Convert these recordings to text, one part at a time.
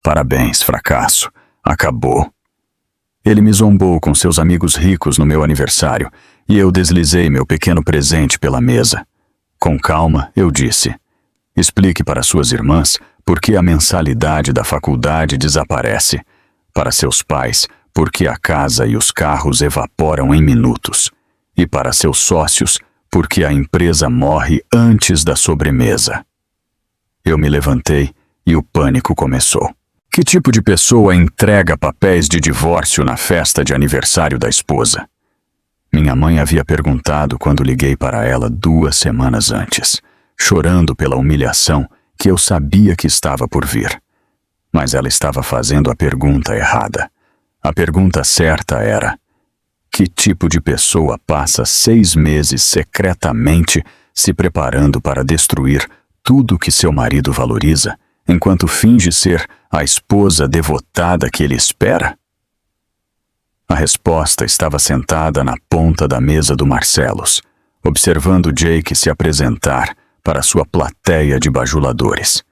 Parabéns, fracasso. Acabou. Ele me zombou com seus amigos ricos no meu aniversário e eu deslizei meu pequeno presente pela mesa. Com calma, eu disse: explique para suas irmãs por que a mensalidade da faculdade desaparece. Para seus pais, por que a casa e os carros evaporam em minutos. E para seus sócios, por que a empresa morre antes da sobremesa. Eu me levantei e o pânico começou. Que tipo de pessoa entrega papéis de divórcio na festa de aniversário da esposa? Minha mãe havia perguntado quando liguei para ela 2 semanas antes, chorando pela humilhação que eu sabia que estava por vir. Mas ela estava fazendo a pergunta errada. A pergunta certa era: que tipo de pessoa passa 6 meses secretamente se preparando para destruir tudo que seu marido valoriza, enquanto finge ser a esposa devotada que ele espera? A resposta estava sentada na ponta da mesa do Marcelos, observando Jake se apresentar para sua plateia de bajuladores.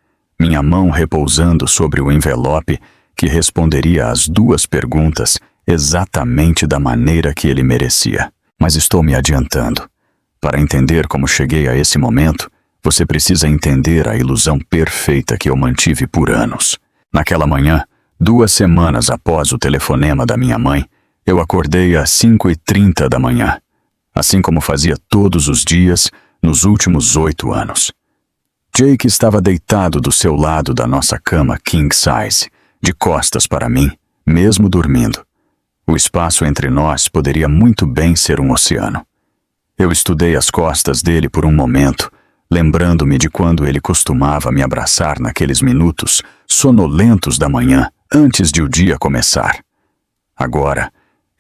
Minha mão repousando sobre o envelope que responderia às 2 perguntas exatamente da maneira que ele merecia. Mas estou me adiantando. Para entender como cheguei a esse momento, você precisa entender a ilusão perfeita que eu mantive por anos. Naquela manhã, 2 semanas após o telefonema da minha mãe, eu acordei às 5h30 da manhã, assim como fazia todos os dias nos últimos 8 anos. Jake estava deitado do seu lado da nossa cama king size, de costas para mim, mesmo dormindo. O espaço entre nós poderia muito bem ser um oceano. Eu estudei as costas dele por um momento, lembrando-me de quando ele costumava me abraçar naqueles minutos sonolentos da manhã, antes de o dia começar. Agora,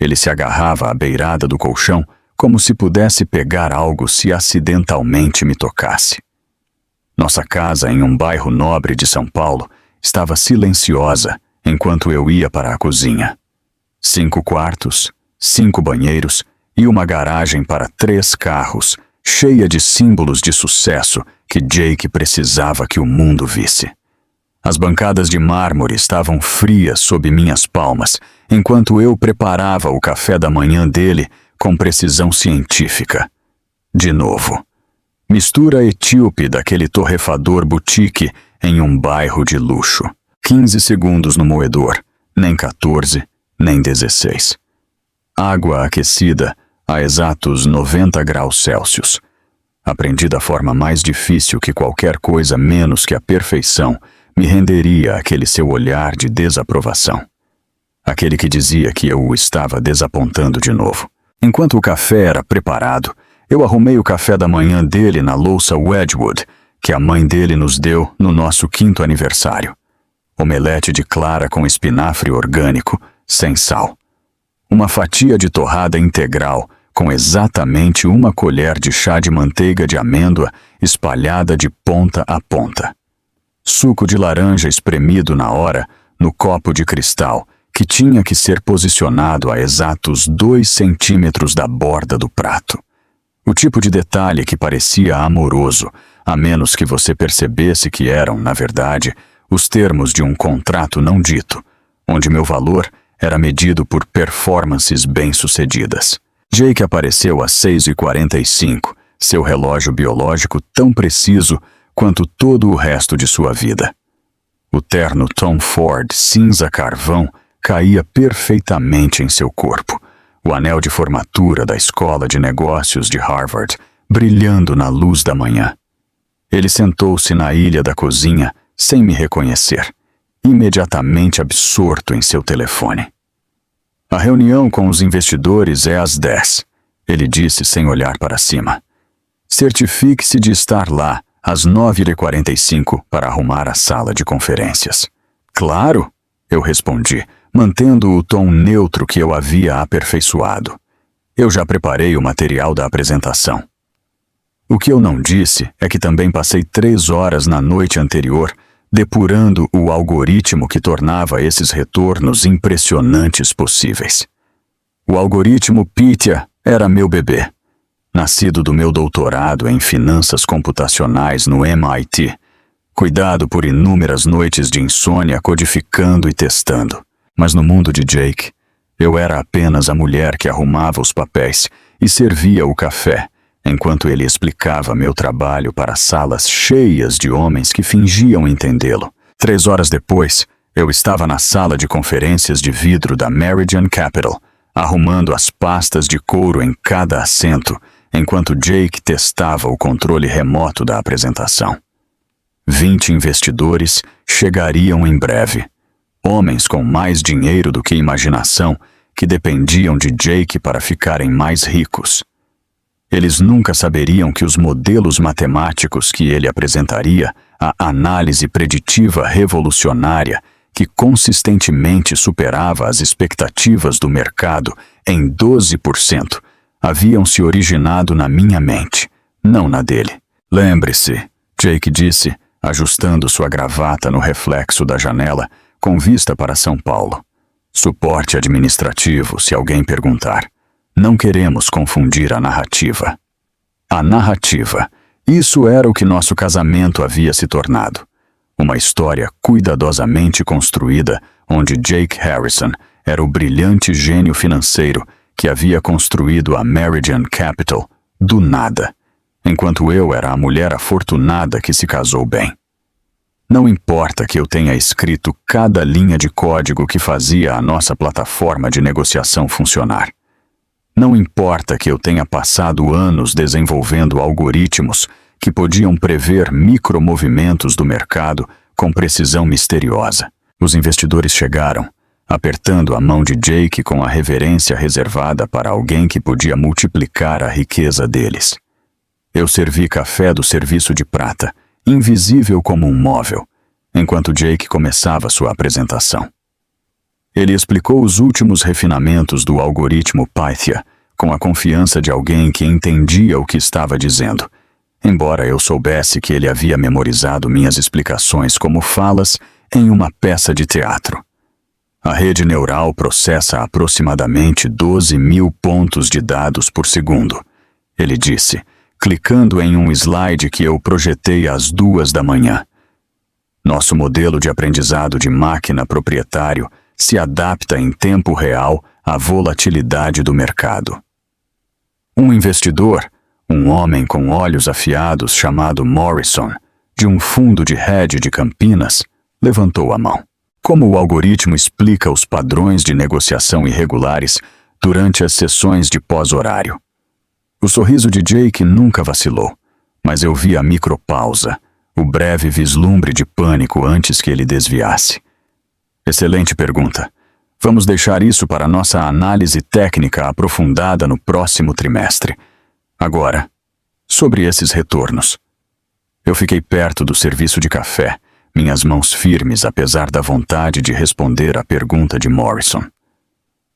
ele se agarrava à beirada do colchão como se pudesse pegar algo se acidentalmente me tocasse. Nossa casa em um bairro nobre de São Paulo estava silenciosa enquanto eu ia para a cozinha. 5 quartos, 5 banheiros e uma garagem para 3 carros, cheia de símbolos de sucesso que Jake precisava que o mundo visse. As bancadas de mármore estavam frias sob minhas palmas, enquanto eu preparava o café da manhã dele com precisão científica. De novo, mistura etíope daquele torrefador boutique em um bairro de luxo. 15 segundos no moedor, nem 14, nem 16. Água aquecida a exatos 90 graus Celsius. Aprendi da forma mais difícil que qualquer coisa menos que a perfeição me renderia àquele seu olhar de desaprovação. Aquele que dizia que eu o estava desapontando de novo. Enquanto o café era preparado, eu arrumei o café da manhã dele na louça Wedgwood, que a mãe dele nos deu no nosso 5º aniversário. Omelete de clara com espinafre orgânico, sem sal. Uma fatia de torrada integral, com exatamente 1 colher de chá de manteiga de amêndoa espalhada de ponta a ponta. Suco de laranja espremido na hora, no copo de cristal, que tinha que ser posicionado a exatos 2 centímetros da borda do prato. O tipo de detalhe que parecia amoroso, a menos que você percebesse que eram, na verdade, os termos de um contrato não dito, onde meu valor era medido por performances bem-sucedidas. Jake apareceu às 6h45, seu relógio biológico tão preciso quanto todo o resto de sua vida. O terno Tom Ford cinza carvão caía perfeitamente em seu corpo, o anel de formatura da Escola de Negócios de Harvard brilhando na luz da manhã. Ele sentou-se na ilha da cozinha sem me reconhecer, imediatamente absorto em seu telefone. A reunião com os investidores é às 10, ele disse sem olhar para cima. Certifique-se de estar lá às 9h45 para arrumar a sala de conferências. Claro, eu respondi, mantendo o tom neutro que eu havia aperfeiçoado. Eu já preparei o material da apresentação. O que eu não disse é que também passei 3 horas na noite anterior depurando o algoritmo que tornava esses retornos impressionantes possíveis. O algoritmo Pythia era meu bebê. Nascido do meu doutorado em finanças computacionais no MIT, cuidado por inúmeras noites de insônia codificando e testando. Mas no mundo de Jake, eu era apenas a mulher que arrumava os papéis e servia o café, enquanto ele explicava meu trabalho para salas cheias de homens que fingiam entendê-lo. 3 horas depois, eu estava na sala de conferências de vidro da Meridian Capital, arrumando as pastas de couro em cada assento, enquanto Jake testava o controle remoto da apresentação. 20 investidores chegariam em breve. Homens com mais dinheiro do que imaginação, que dependiam de Jake para ficarem mais ricos. Eles nunca saberiam que os modelos matemáticos que ele apresentaria, a análise preditiva revolucionária, que consistentemente superava as expectativas do mercado em 12%, haviam se originado na minha mente, não na dele. Lembre-se, Jake disse, ajustando sua gravata no reflexo da janela, com vista para São Paulo. Suporte administrativo, se alguém perguntar. Não queremos confundir a narrativa. A narrativa, isso era o que nosso casamento havia se tornado. Uma história cuidadosamente construída onde Jake Harrison era o brilhante gênio financeiro que havia construído a Meridian Capital do nada, enquanto eu era a mulher afortunada que se casou bem. Não importa que eu tenha escrito cada linha de código que fazia a nossa plataforma de negociação funcionar. Não importa que eu tenha passado anos desenvolvendo algoritmos que podiam prever micromovimentos do mercado com precisão misteriosa. Os investidores chegaram, apertando a mão de Jake com a reverência reservada para alguém que podia multiplicar a riqueza deles. Eu servi café do serviço de prata, invisível como um móvel, enquanto Jake começava sua apresentação. Ele explicou os últimos refinamentos do algoritmo Pythia com a confiança de alguém que entendia o que estava dizendo, embora eu soubesse que ele havia memorizado minhas explicações como falas em uma peça de teatro. A rede neural processa aproximadamente 12.000 pontos de dados por segundo, ele disse, clicando em um slide que eu projetei às 2 da manhã. Nosso modelo de aprendizado de máquina proprietário se adapta em tempo real à volatilidade do mercado. Um investidor, um homem com olhos afiados chamado Morrison, de um fundo de hedge de Campinas, levantou a mão. Como o algoritmo explica os padrões de negociação irregulares durante as sessões de pós-horário? O sorriso de Jake nunca vacilou, mas eu vi a micropausa, o breve vislumbre de pânico antes que ele desviasse. Excelente pergunta. Vamos deixar isso para nossa análise técnica aprofundada no próximo trimestre. Agora, sobre esses retornos. Eu fiquei perto do serviço de café, minhas mãos firmes apesar da vontade de responder à pergunta de Morrison.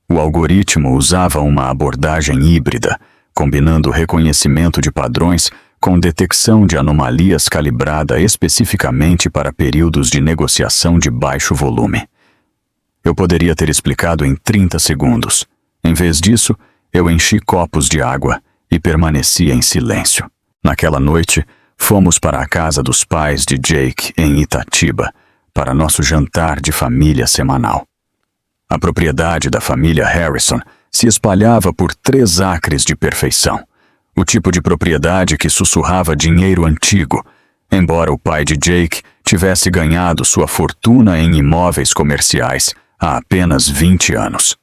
O algoritmo usava uma abordagem híbrida, combinando reconhecimento de padrões com detecção de anomalias calibrada especificamente para períodos de negociação de baixo volume. Eu poderia ter explicado em 30 segundos. Em vez disso, eu enchi copos de água e permaneci em silêncio. Naquela noite, fomos para a casa dos pais de Jake em Itatiba, para nosso jantar de família semanal. A propriedade da família Harrison se espalhava por 3 acres de perfeição, o tipo de propriedade que sussurrava dinheiro antigo, embora o pai de Jake tivesse ganhado sua fortuna em imóveis comerciais há apenas 20 anos.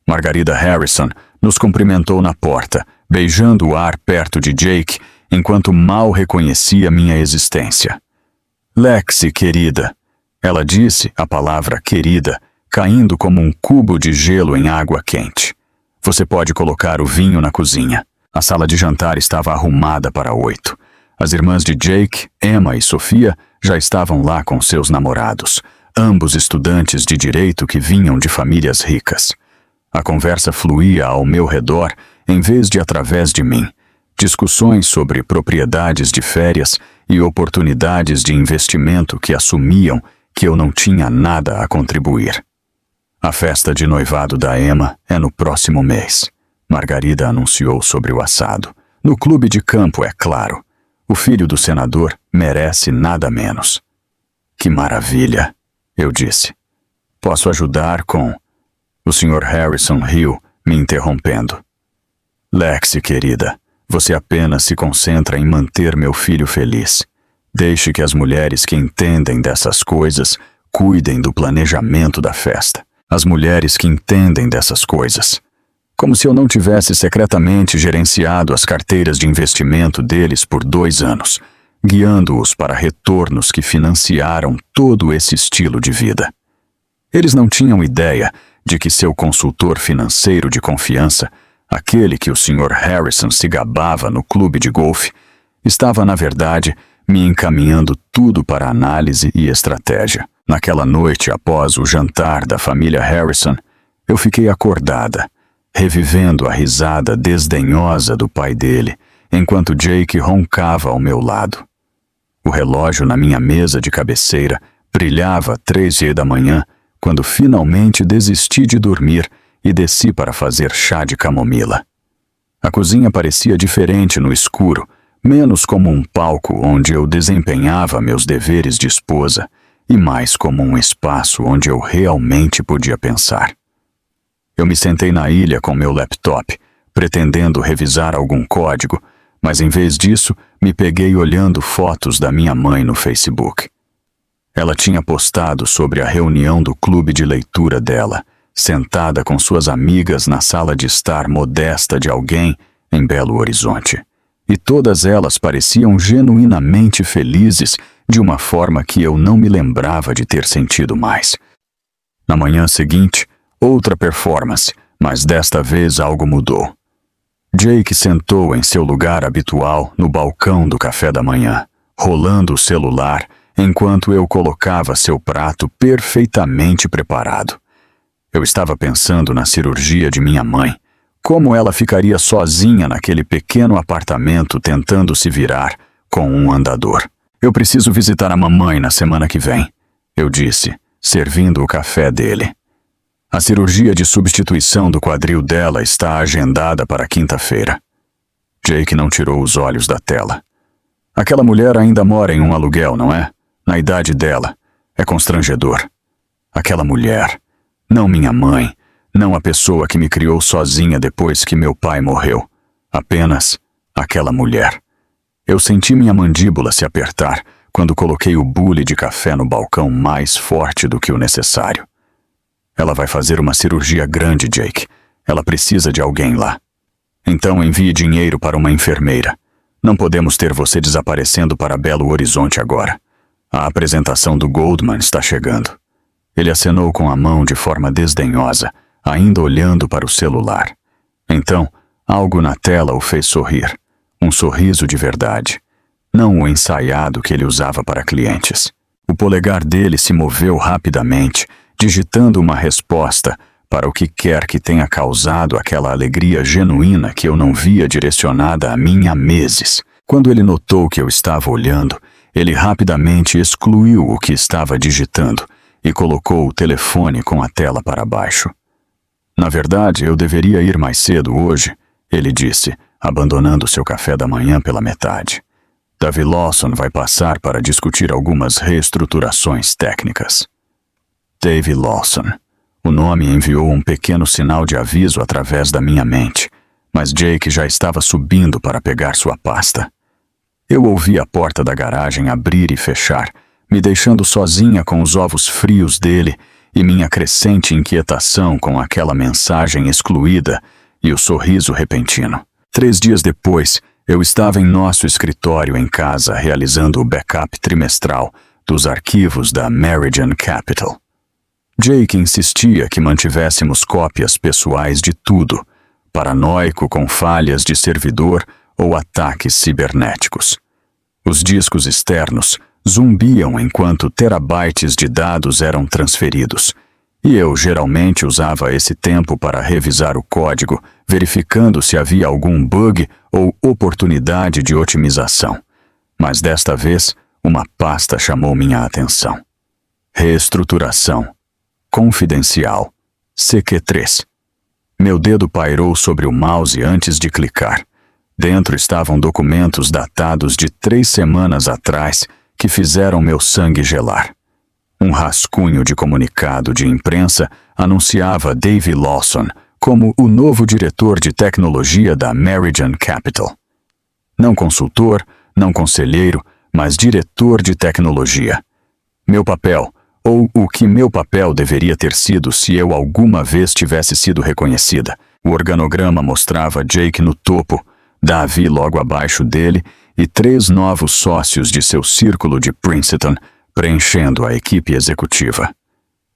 Margarida Harrison nos cumprimentou na porta, beijando o ar perto de Jake, enquanto mal reconhecia minha existência. Lexi, querida, ela disse a palavra querida, caindo como um cubo de gelo em água quente. Você pode colocar o vinho na cozinha. A sala de jantar estava arrumada para 8. As irmãs de Jake, Emma e Sofia, já estavam lá com seus namorados, ambos estudantes de direito que vinham de famílias ricas. A conversa fluía ao meu redor em vez de através de mim. Discussões sobre propriedades de férias e oportunidades de investimento que assumiam que eu não tinha nada a contribuir. A festa de noivado da Emma é no próximo mês. Margarida anunciou sobre o assado. No clube de campo, é claro. O filho do senador merece nada menos. Que maravilha, eu disse. Posso ajudar com... O Sr. Harrison riu, me interrompendo. Lexi, querida, você apenas se concentra em manter meu filho feliz. Deixe que as mulheres que entendem dessas coisas cuidem do planejamento da festa. As mulheres que entendem dessas coisas. Como se eu não tivesse secretamente gerenciado as carteiras de investimento deles por 2 anos, guiando-os para retornos que financiaram todo esse estilo de vida. Eles não tinham ideia de que seu consultor financeiro de confiança, aquele que o Sr. Harrison se gabava no clube de golfe, estava, na verdade, me encaminhando tudo para análise e estratégia. Naquela noite, após o jantar da família Harrison, eu fiquei acordada, revivendo a risada desdenhosa do pai dele, enquanto Jake roncava ao meu lado. O relógio na minha mesa de cabeceira brilhava 3h da manhã, quando finalmente desisti de dormir e desci para fazer chá de camomila. A cozinha parecia diferente no escuro, menos como um palco onde eu desempenhava meus deveres de esposa e mais como um espaço onde eu realmente podia pensar. Eu me sentei na ilha com meu laptop, pretendendo revisar algum código, mas em vez disso, me peguei olhando fotos da minha mãe no Facebook. Ela tinha postado sobre a reunião do clube de leitura dela, sentada com suas amigas na sala de estar modesta de alguém em Belo Horizonte. E todas elas pareciam genuinamente felizes de uma forma que eu não me lembrava de ter sentido mais. Na manhã seguinte, outra performance, mas desta vez algo mudou. Jake sentou em seu lugar habitual no balcão do café da manhã, rolando o celular enquanto eu colocava seu prato perfeitamente preparado. Eu estava pensando na cirurgia de minha mãe, como ela ficaria sozinha naquele pequeno apartamento tentando se virar com um andador. Eu preciso visitar a mamãe na semana que vem, eu disse, servindo o café dele. A cirurgia de substituição do quadril dela está agendada para quinta-feira. Jake não tirou os olhos da tela. Aquela mulher ainda mora em um aluguel, não é? Na idade dela. É constrangedor. Aquela mulher. Não minha mãe. Não a pessoa que me criou sozinha depois que meu pai morreu. Apenas aquela mulher. Eu senti minha mandíbula se apertar quando coloquei o bule de café no balcão mais forte do que o necessário. Ela vai fazer uma cirurgia grande, Jake. Ela precisa de alguém lá. Então envie dinheiro para uma enfermeira. Não podemos ter você desaparecendo para Belo Horizonte agora. A apresentação do Goldman está chegando. Ele acenou com a mão de forma desdenhosa, ainda olhando para o celular. Então, algo na tela o fez sorrir. Um sorriso de verdade. Não o ensaiado que ele usava para clientes. O polegar dele se moveu rapidamente, digitando uma resposta para o que quer que tenha causado aquela alegria genuína que eu não via direcionada a mim há meses. Quando ele notou que eu estava olhando, ele rapidamente excluiu o que estava digitando e colocou o telefone com a tela para baixo. Na verdade, eu deveria ir mais cedo hoje, ele disse, abandonando seu café da manhã pela metade. Davy Lawson vai passar para discutir algumas reestruturações técnicas. Davy Lawson. O nome enviou um pequeno sinal de aviso através da minha mente, mas Jake já estava subindo para pegar sua pasta. Eu ouvi a porta da garagem abrir e fechar, me deixando sozinha com os ovos frios dele e minha crescente inquietação com aquela mensagem excluída e o sorriso repentino. 3 dias depois, eu estava em nosso escritório em casa realizando o backup trimestral dos arquivos da Meridian Capital. Jake insistia que mantivéssemos cópias pessoais de tudo, paranoico com falhas de servidor ou ataques cibernéticos. Os discos externos zumbiam enquanto terabytes de dados eram transferidos, e eu geralmente usava esse tempo para revisar o código, verificando se havia algum bug ou oportunidade de otimização. Mas desta vez, uma pasta chamou minha atenção. Reestruturação. Confidencial. CQ3. Meu dedo pairou sobre o mouse antes de clicar. Dentro estavam documentos datados de 3 semanas atrás que fizeram meu sangue gelar. Um rascunho de comunicado de imprensa anunciava Dave Lawson como o novo diretor de tecnologia da Meridian Capital. Não consultor, não conselheiro, mas diretor de tecnologia. Meu papel, ou o que meu papel deveria ter sido se eu alguma vez tivesse sido reconhecida. O organograma mostrava Jake no topo, Davi logo abaixo dele e 3 novos sócios de seu círculo de Princeton preenchendo a equipe executiva.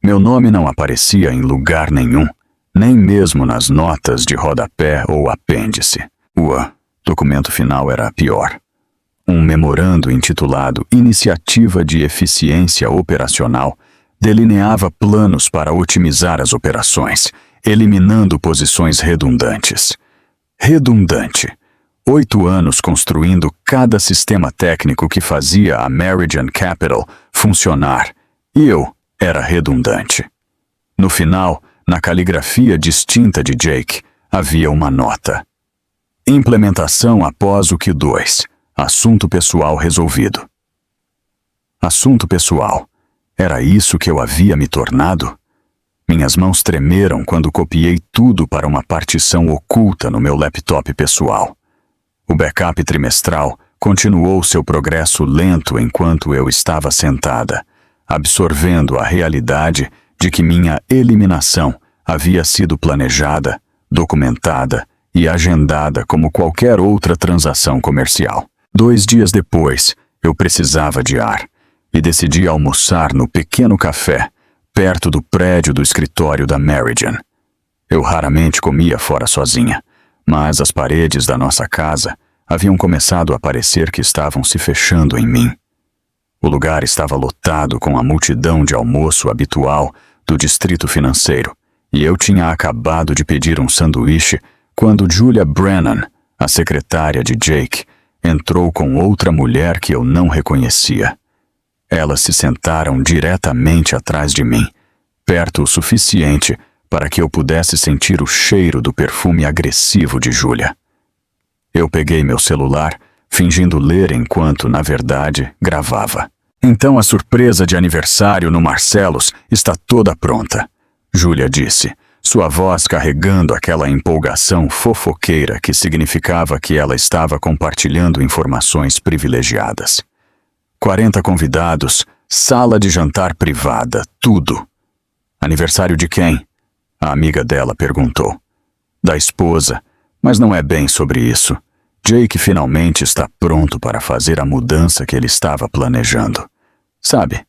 Meu nome não aparecia em lugar nenhum, nem mesmo nas notas de rodapé ou apêndice. O documento final era pior. Um memorando intitulado Iniciativa de Eficiência Operacional delineava planos para otimizar as operações, eliminando posições redundantes. Redundante. 8 anos construindo cada sistema técnico que fazia a Meridian Capital funcionar, e eu era redundante. No final, na caligrafia distinta de Jake, havia uma nota. Implementação após o Q2. Assunto pessoal resolvido. Assunto pessoal. Era isso que eu havia me tornado? Minhas mãos tremeram quando copiei tudo para uma partição oculta no meu laptop pessoal. O backup trimestral continuou seu progresso lento enquanto eu estava sentada, absorvendo a realidade de que minha eliminação havia sido planejada, documentada e agendada como qualquer outra transação comercial. 2 dias depois, eu precisava de ar e decidi almoçar no pequeno café, perto do prédio do escritório da Meridian. Eu raramente comia fora sozinha, mas as paredes da nossa casa haviam começado a parecer que estavam se fechando em mim. O lugar estava lotado com a multidão de almoço habitual do distrito financeiro, e eu tinha acabado de pedir um sanduíche quando Julia Brennan, a secretária de Jake, entrou com outra mulher que eu não reconhecia. Elas se sentaram diretamente atrás de mim, perto o suficiente para que eu pudesse sentir o cheiro do perfume agressivo de Julia. Eu peguei meu celular, fingindo ler enquanto, na verdade, gravava. Então a surpresa de aniversário no Marcellus está toda pronta, Julia disse, sua voz carregando aquela empolgação fofoqueira que significava que ela estava compartilhando informações privilegiadas. 40 convidados, sala de jantar privada, tudo. Aniversário de quem? A amiga dela perguntou. Da esposa, mas não é bem sobre isso. Jake finalmente está pronto para fazer a mudança que ele estava planejando. Sabe,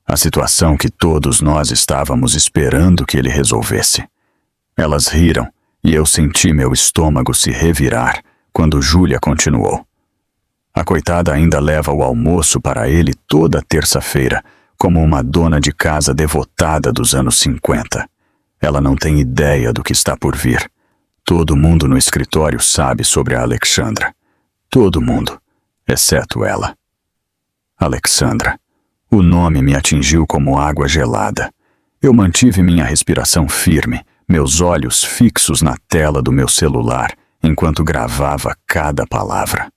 a situação que todos nós estávamos esperando que ele resolvesse. Elas riram e eu senti meu estômago se revirar quando Julia continuou. A coitada ainda leva o almoço para ele toda terça-feira, como uma dona de casa devotada dos anos 50. Ela não tem ideia do que está por vir. Todo mundo no escritório sabe sobre a Alexandra. Todo mundo, exceto ela. Alexandra. O nome me atingiu como água gelada. Eu mantive minha respiração firme, meus olhos fixos na tela do meu celular, enquanto gravava cada palavra.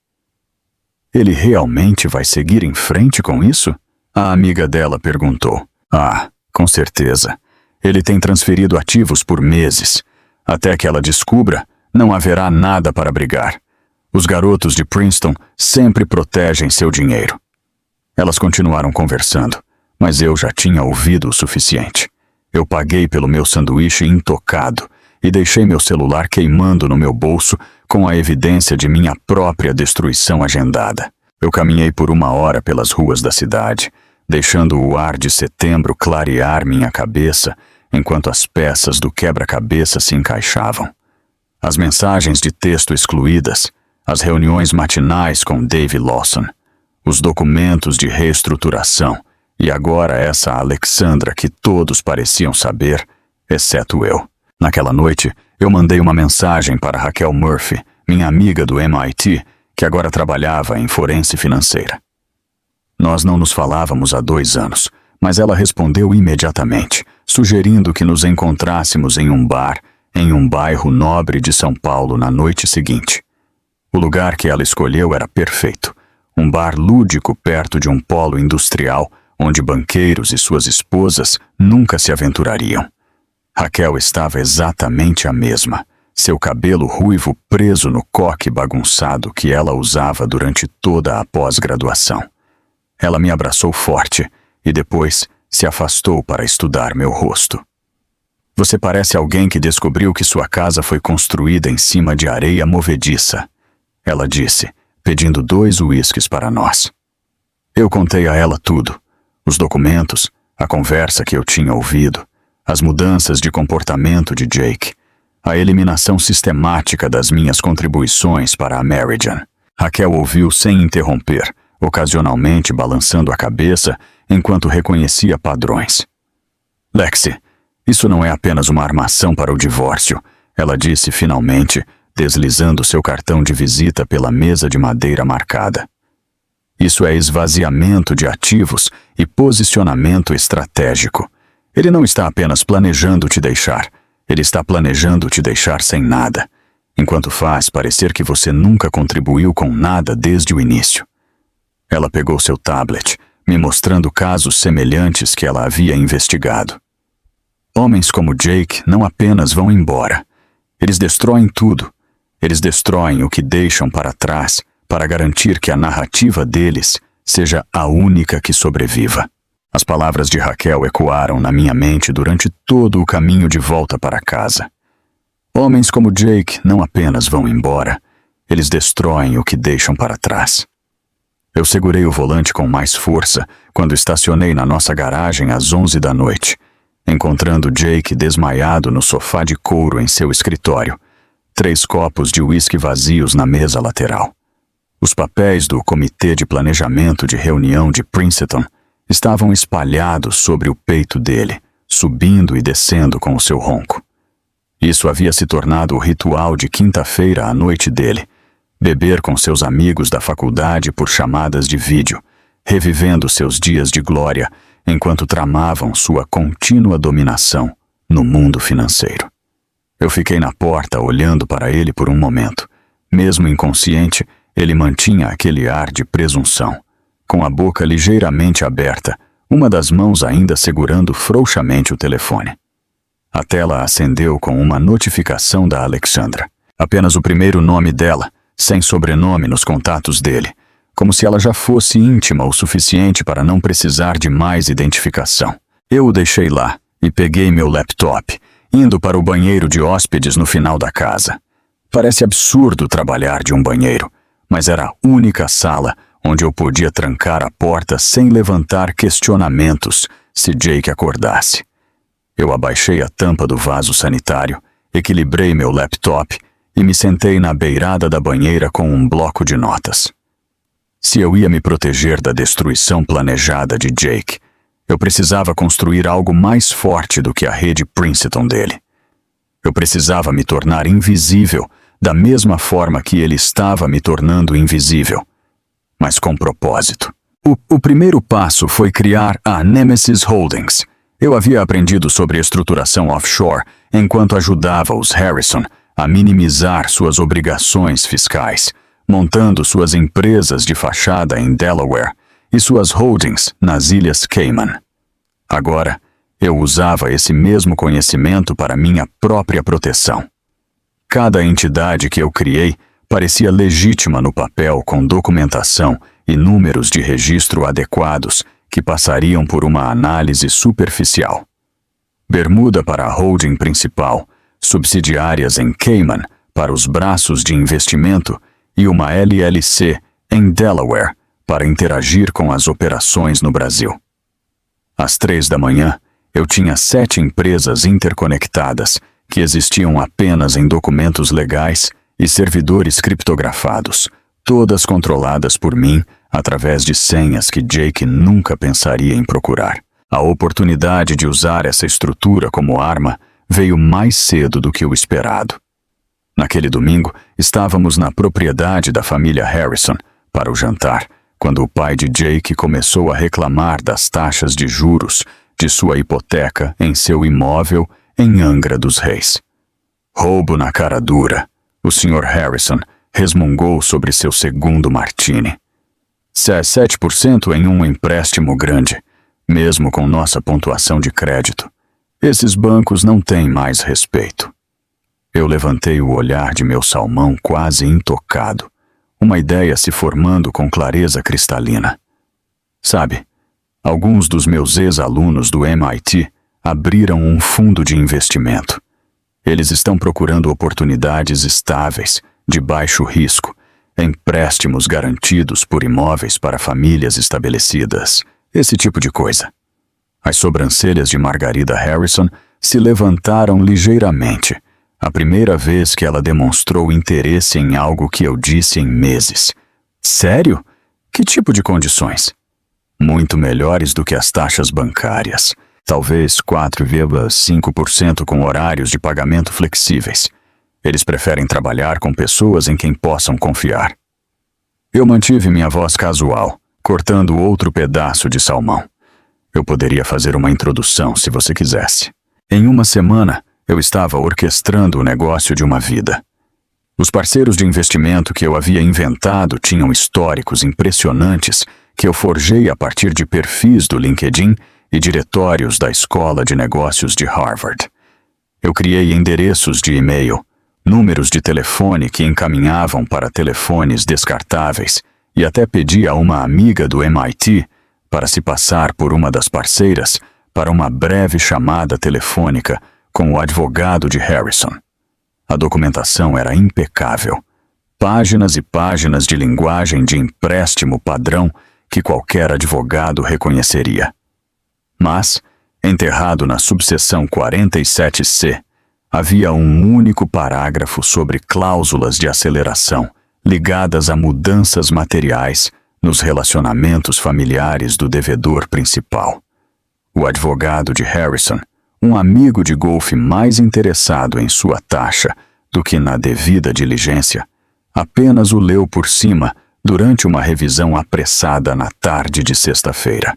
Ele realmente vai seguir em frente com isso? A amiga dela perguntou. Ah, com certeza. Ele tem transferido ativos por meses. Até que ela descubra, não haverá nada para brigar. Os garotos de Princeton sempre protegem seu dinheiro. Elas continuaram conversando, mas eu já tinha ouvido o suficiente. Eu paguei pelo meu sanduíche intocado e deixei meu celular queimando no meu bolso com a evidência de minha própria destruição agendada. Eu caminhei por 1 hora pelas ruas da cidade, deixando o ar de setembro clarear minha cabeça enquanto as peças do quebra-cabeça se encaixavam. As mensagens de texto excluídas, as reuniões matinais com Dave Lawson, os documentos de reestruturação e agora essa Alexandra que todos pareciam saber, exceto eu. Naquela noite, eu mandei uma mensagem para Raquel Murphy, minha amiga do MIT, que agora trabalhava em forense financeira. Nós não nos falávamos há 2 anos, mas ela respondeu imediatamente, sugerindo que nos encontrássemos em um bar, em um bairro nobre de São Paulo na noite seguinte. O lugar que ela escolheu era perfeito. Um bar lúdico perto de um polo industrial, onde banqueiros e suas esposas nunca se aventurariam. Raquel estava exatamente a mesma, seu cabelo ruivo preso no coque bagunçado que ela usava durante toda a pós-graduação. Ela me abraçou forte e depois se afastou para estudar meu rosto. Você parece alguém que descobriu que sua casa foi construída em cima de areia movediça, ela disse, pedindo 2 uísques para nós. Eu contei a ela tudo, os documentos, a conversa que eu tinha ouvido, as mudanças de comportamento de Jake, a eliminação sistemática das minhas contribuições para a Meridian. Raquel ouviu sem interromper, ocasionalmente balançando a cabeça enquanto reconhecia padrões. Lexi, isso não é apenas uma armação para o divórcio, ela disse finalmente, deslizando seu cartão de visita pela mesa de madeira marcada. Isso é esvaziamento de ativos e posicionamento estratégico. Ele não está apenas planejando te deixar, ele está planejando te deixar sem nada, enquanto faz parecer que você nunca contribuiu com nada desde o início. Ela pegou seu tablet, me mostrando casos semelhantes que ela havia investigado. Homens como Jake não apenas vão embora. Eles destroem tudo. Eles destroem o que deixam para trás para garantir que a narrativa deles seja a única que sobreviva. As palavras de Raquel ecoaram na minha mente durante todo o caminho de volta para casa. Homens como Jake não apenas vão embora, eles destroem o que deixam para trás. Eu segurei o volante com mais força quando estacionei na nossa garagem às 11 da noite, encontrando Jake desmaiado no sofá de couro em seu escritório, 3 copos de uísque vazios na mesa lateral. Os papéis do Comitê de Planejamento de Reunião de Princeton estavam espalhados sobre o peito dele, subindo e descendo com o seu ronco. Isso havia se tornado o ritual de quinta-feira à noite dele, beber com seus amigos da faculdade por chamadas de vídeo, revivendo seus dias de glória enquanto tramavam sua contínua dominação no mundo financeiro. Eu fiquei na porta olhando para ele por um momento. Mesmo inconsciente, ele mantinha aquele ar de presunção, com a boca ligeiramente aberta, uma das mãos ainda segurando frouxamente o telefone. A tela acendeu com uma notificação da Alexandra. Apenas o primeiro nome dela, sem sobrenome nos contatos dele, como se ela já fosse íntima o suficiente para não precisar de mais identificação. Eu o deixei lá e peguei meu laptop, indo para o banheiro de hóspedes no final da casa. Parece absurdo trabalhar de um banheiro, mas era a única sala onde eu podia trancar a porta sem levantar questionamentos se Jake acordasse. Eu abaixei a tampa do vaso sanitário, equilibrei meu laptop e me sentei na beirada da banheira com um bloco de notas. Se eu ia me proteger da destruição planejada de Jake, eu precisava construir algo mais forte do que a rede Princeton dele. Eu precisava me tornar invisível da mesma forma que ele estava me tornando invisível, mas com propósito. O primeiro passo foi criar a Nemesis Holdings. Eu havia aprendido sobre estruturação offshore enquanto ajudava os Harrison a minimizar suas obrigações fiscais, montando suas empresas de fachada em Delaware e suas holdings nas Ilhas Cayman. Agora, eu usava esse mesmo conhecimento para minha própria proteção. Cada entidade que eu criei parecia legítima no papel, com documentação e números de registro adequados que passariam por uma análise superficial. Bermuda para a holding principal, subsidiárias em Cayman para os braços de investimento e uma LLC em Delaware para interagir com as operações no Brasil. Às 3 da manhã, eu tinha 7 empresas interconectadas que existiam apenas em documentos legais e servidores criptografados, todas controladas por mim através de senhas que Jake nunca pensaria em procurar. A oportunidade de usar essa estrutura como arma veio mais cedo do que o esperado. Naquele domingo, estávamos na propriedade da família Harrison para o jantar, quando o pai de Jake começou a reclamar das taxas de juros de sua hipoteca em seu imóvel em Angra dos Reis. Roubo na cara dura. O Sr. Harrison resmungou sobre seu segundo martini. 7% em um empréstimo grande, mesmo com nossa pontuação de crédito. Esses bancos não têm mais respeito. Eu levantei o olhar de meu salmão quase intocado, uma ideia se formando com clareza cristalina. Sabe, alguns dos meus ex-alunos do MIT abriram um fundo de investimento. Eles estão procurando oportunidades estáveis, de baixo risco, empréstimos garantidos por imóveis para famílias estabelecidas, esse tipo de coisa. As sobrancelhas de Margarida Harrison se levantaram ligeiramente, a primeira vez que ela demonstrou interesse em algo que eu disse em meses. Sério? Que tipo de condições? Muito melhores do que as taxas bancárias. Talvez 4,5% com horários de pagamento flexíveis. Eles preferem trabalhar com pessoas em quem possam confiar. Eu mantive minha voz casual, cortando outro pedaço de salmão. Eu poderia fazer uma introdução se você quisesse. Em uma semana, eu estava orquestrando o negócio de uma vida. Os parceiros de investimento que eu havia inventado tinham históricos impressionantes que eu forjei a partir de perfis do LinkedIn e diretórios da Escola de Negócios de Harvard. Eu criei endereços de e-mail, números de telefone que encaminhavam para telefones descartáveis e até pedi a uma amiga do MIT para se passar por uma das parceiras para uma breve chamada telefônica com o advogado de Harrison. A documentação era impecável. Páginas e páginas de linguagem de empréstimo padrão que qualquer advogado reconheceria. Mas, enterrado na subseção 47C, havia um único parágrafo sobre cláusulas de aceleração ligadas a mudanças materiais nos relacionamentos familiares do devedor principal. O advogado de Harrison, um amigo de golfe mais interessado em sua taxa do que na devida diligência, apenas o leu por cima durante uma revisão apressada na tarde de sexta-feira.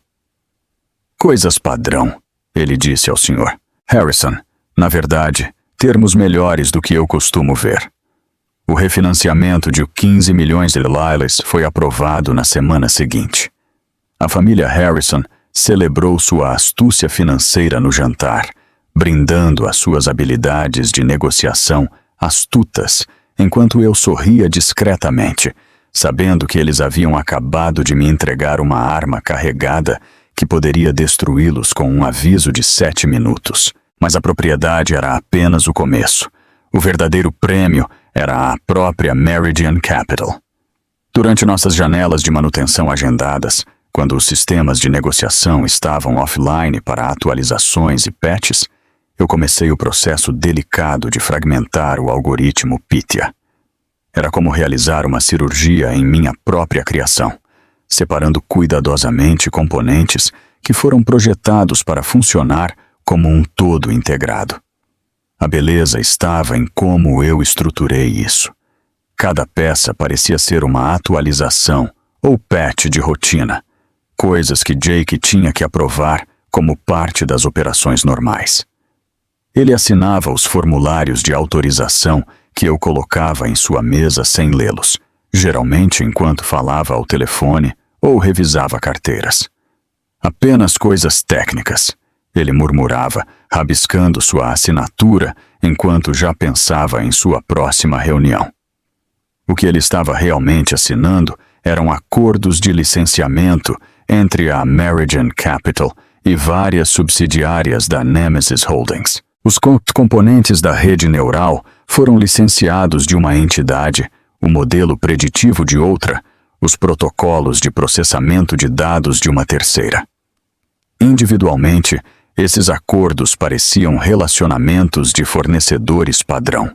Coisas padrão, ele disse ao Sr. Harrison. Na verdade, termos melhores do que eu costumo ver. O refinanciamento de 15 milhões de lilas foi aprovado na semana seguinte. A família Harrison celebrou sua astúcia financeira no jantar, brindando as suas habilidades de negociação astutas, enquanto eu sorria discretamente, sabendo que eles haviam acabado de me entregar uma arma carregada que poderia destruí-los com um aviso de 7 minutos. Mas a propriedade era apenas o começo. O verdadeiro prêmio era a própria Meridian Capital. Durante nossas janelas de manutenção agendadas, quando os sistemas de negociação estavam offline para atualizações e patches, eu comecei o processo delicado de fragmentar o algoritmo Pythia. Era como realizar uma cirurgia em minha própria criação, separando cuidadosamente componentes que foram projetados para funcionar como um todo integrado. A beleza estava em como eu estruturei isso. Cada peça parecia ser uma atualização ou patch de rotina, coisas que Jake tinha que aprovar como parte das operações normais. Ele assinava os formulários de autorização que eu colocava em sua mesa sem lê-los, geralmente enquanto falava ao telefone ou revisava carteiras. Apenas coisas técnicas, ele murmurava, rabiscando sua assinatura enquanto já pensava em sua próxima reunião. O que ele estava realmente assinando eram acordos de licenciamento entre a Meridian Capital e várias subsidiárias da Nemesis Holdings. Os componentes da rede neural foram licenciados de uma entidade, o modelo preditivo de outra, os protocolos de processamento de dados de uma terceira. Individualmente, esses acordos pareciam relacionamentos de fornecedores padrão.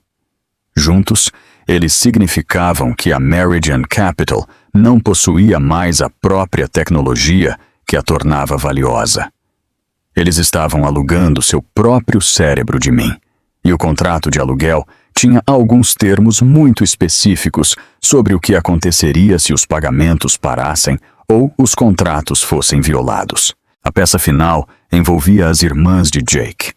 Juntos, eles significavam que a Meridian Capital não possuía mais a própria tecnologia que a tornava valiosa. Eles estavam alugando seu próprio cérebro de mim, e o contrato de aluguel tinha alguns termos muito específicos sobre o que aconteceria se os pagamentos parassem ou os contratos fossem violados. A peça final envolvia as irmãs de Jake.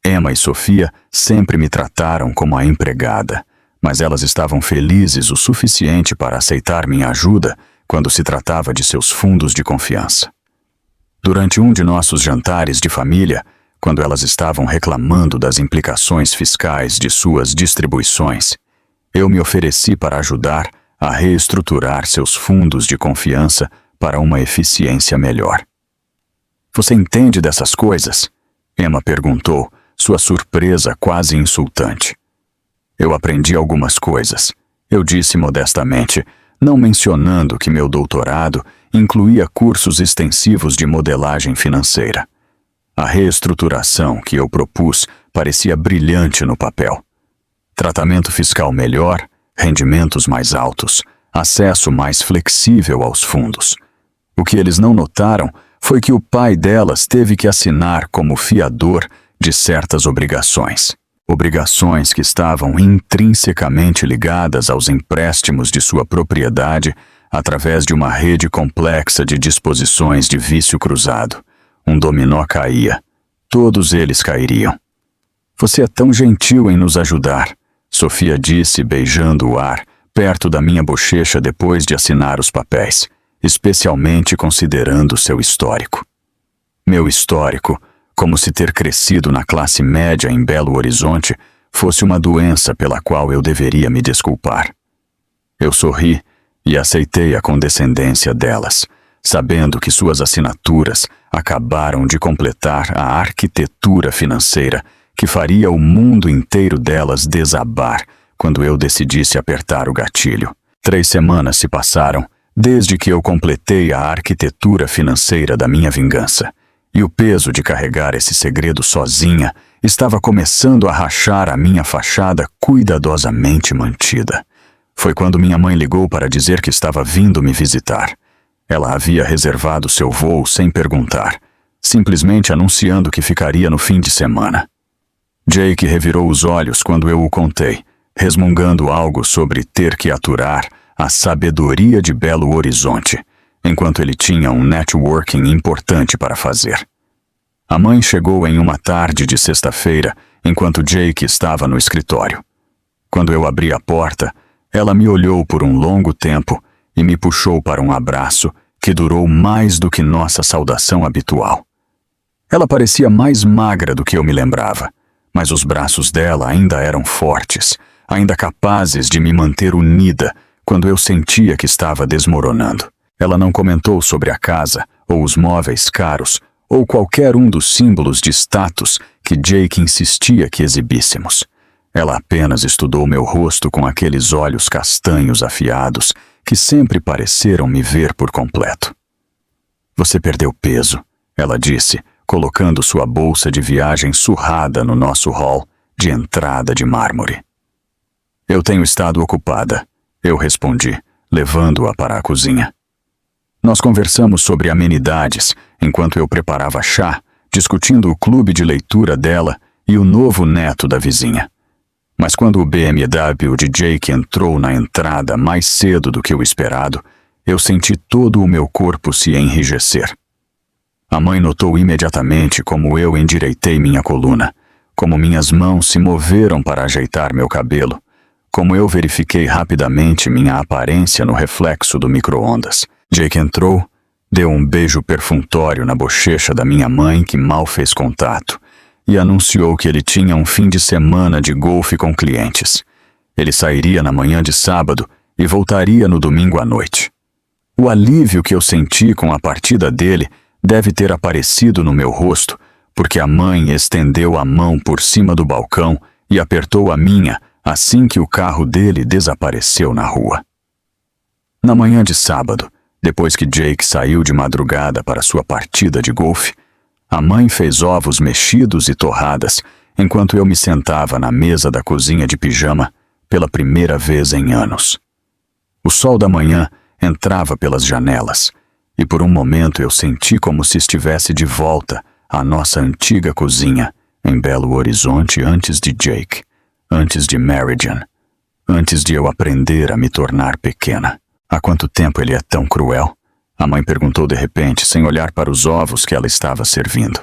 Emma e Sofia sempre me trataram como a empregada, mas elas estavam felizes o suficiente para aceitar minha ajuda quando se tratava de seus fundos de confiança. Durante um de nossos jantares de família, quando elas estavam reclamando das implicações fiscais de suas distribuições, eu me ofereci para ajudar a reestruturar seus fundos de confiança para uma eficiência melhor. Você entende dessas coisas? Emma perguntou, sua surpresa quase insultante. Eu aprendi algumas coisas, eu disse modestamente, não mencionando que meu doutorado incluía cursos extensivos de modelagem financeira. A reestruturação que eu propus parecia brilhante no papel. Tratamento fiscal melhor, rendimentos mais altos, acesso mais flexível aos fundos. O que eles não notaram foi que o pai delas teve que assinar como fiador de certas obrigações. Obrigações que estavam intrinsecamente ligadas aos empréstimos de sua propriedade através de uma rede complexa de disposições de vício cruzado. Um dominó caía. Todos eles cairiam. Você é tão gentil em nos ajudar, Sofia disse, beijando o ar, perto da minha bochecha depois de assinar os papéis, especialmente considerando seu histórico. Meu histórico, como se ter crescido na classe média em Belo Horizonte fosse uma doença pela qual eu deveria me desculpar. Eu sorri e aceitei a condescendência delas, sabendo que suas assinaturas acabaram de completar a arquitetura financeira que faria o mundo inteiro delas desabar quando eu decidisse apertar o gatilho. 3 semanas se passaram desde que eu completei a arquitetura financeira da minha vingança, e o peso de carregar esse segredo sozinha estava começando a rachar a minha fachada cuidadosamente mantida. Foi quando minha mãe ligou para dizer que estava vindo me visitar. Ela havia reservado seu voo sem perguntar, simplesmente anunciando que ficaria no fim de semana. Jake revirou os olhos quando eu o contei, resmungando algo sobre ter que aturar a sabedoria de Belo Horizonte, enquanto ele tinha um networking importante para fazer. A mãe chegou em uma tarde de sexta-feira, enquanto Jake estava no escritório. Quando eu abri a porta, ela me olhou por um longo tempo e me puxou para um abraço que durou mais do que nossa saudação habitual. Ela parecia mais magra do que eu me lembrava, mas os braços dela ainda eram fortes, ainda capazes de me manter unida quando eu sentia que estava desmoronando. Ela não comentou sobre a casa, ou os móveis caros, ou qualquer um dos símbolos de status que Jake insistia que exibíssemos. Ela apenas estudou meu rosto com aqueles olhos castanhos afiados que sempre pareceram me ver por completo. Você perdeu peso, ela disse, colocando sua bolsa de viagem surrada no nosso hall de entrada de mármore. Eu tenho estado ocupada, eu respondi, levando-a para a cozinha. Nós conversamos sobre amenidades enquanto eu preparava chá, discutindo o clube de leitura dela e o novo neto da vizinha. Mas quando o BMW de Jake entrou na entrada mais cedo do que o esperado, eu senti todo o meu corpo se enrijecer. A mãe notou imediatamente como eu endireitei minha coluna, como minhas mãos se moveram para ajeitar meu cabelo, como eu verifiquei rapidamente minha aparência no reflexo do micro-ondas. Jake entrou, deu um beijo perfunctório na bochecha da minha mãe que mal fez contato e anunciou que ele tinha um fim de semana de golfe com clientes. Ele sairia na manhã de sábado e voltaria no domingo à noite. O alívio que eu senti com a partida dele deve ter aparecido no meu rosto, porque a mãe estendeu a mão por cima do balcão e apertou a minha assim que o carro dele desapareceu na rua. Na manhã de sábado, depois que Jake saiu de madrugada para sua partida de golfe, a mãe fez ovos mexidos e torradas, enquanto eu me sentava na mesa da cozinha de pijama pela primeira vez em anos. O sol da manhã entrava pelas janelas, e por um momento eu senti como se estivesse de volta à nossa antiga cozinha em Belo Horizonte antes de Jake, antes de Meridian, antes de eu aprender a me tornar pequena. Há quanto tempo ele é tão cruel? A mãe perguntou de repente, sem olhar para os ovos que ela estava servindo.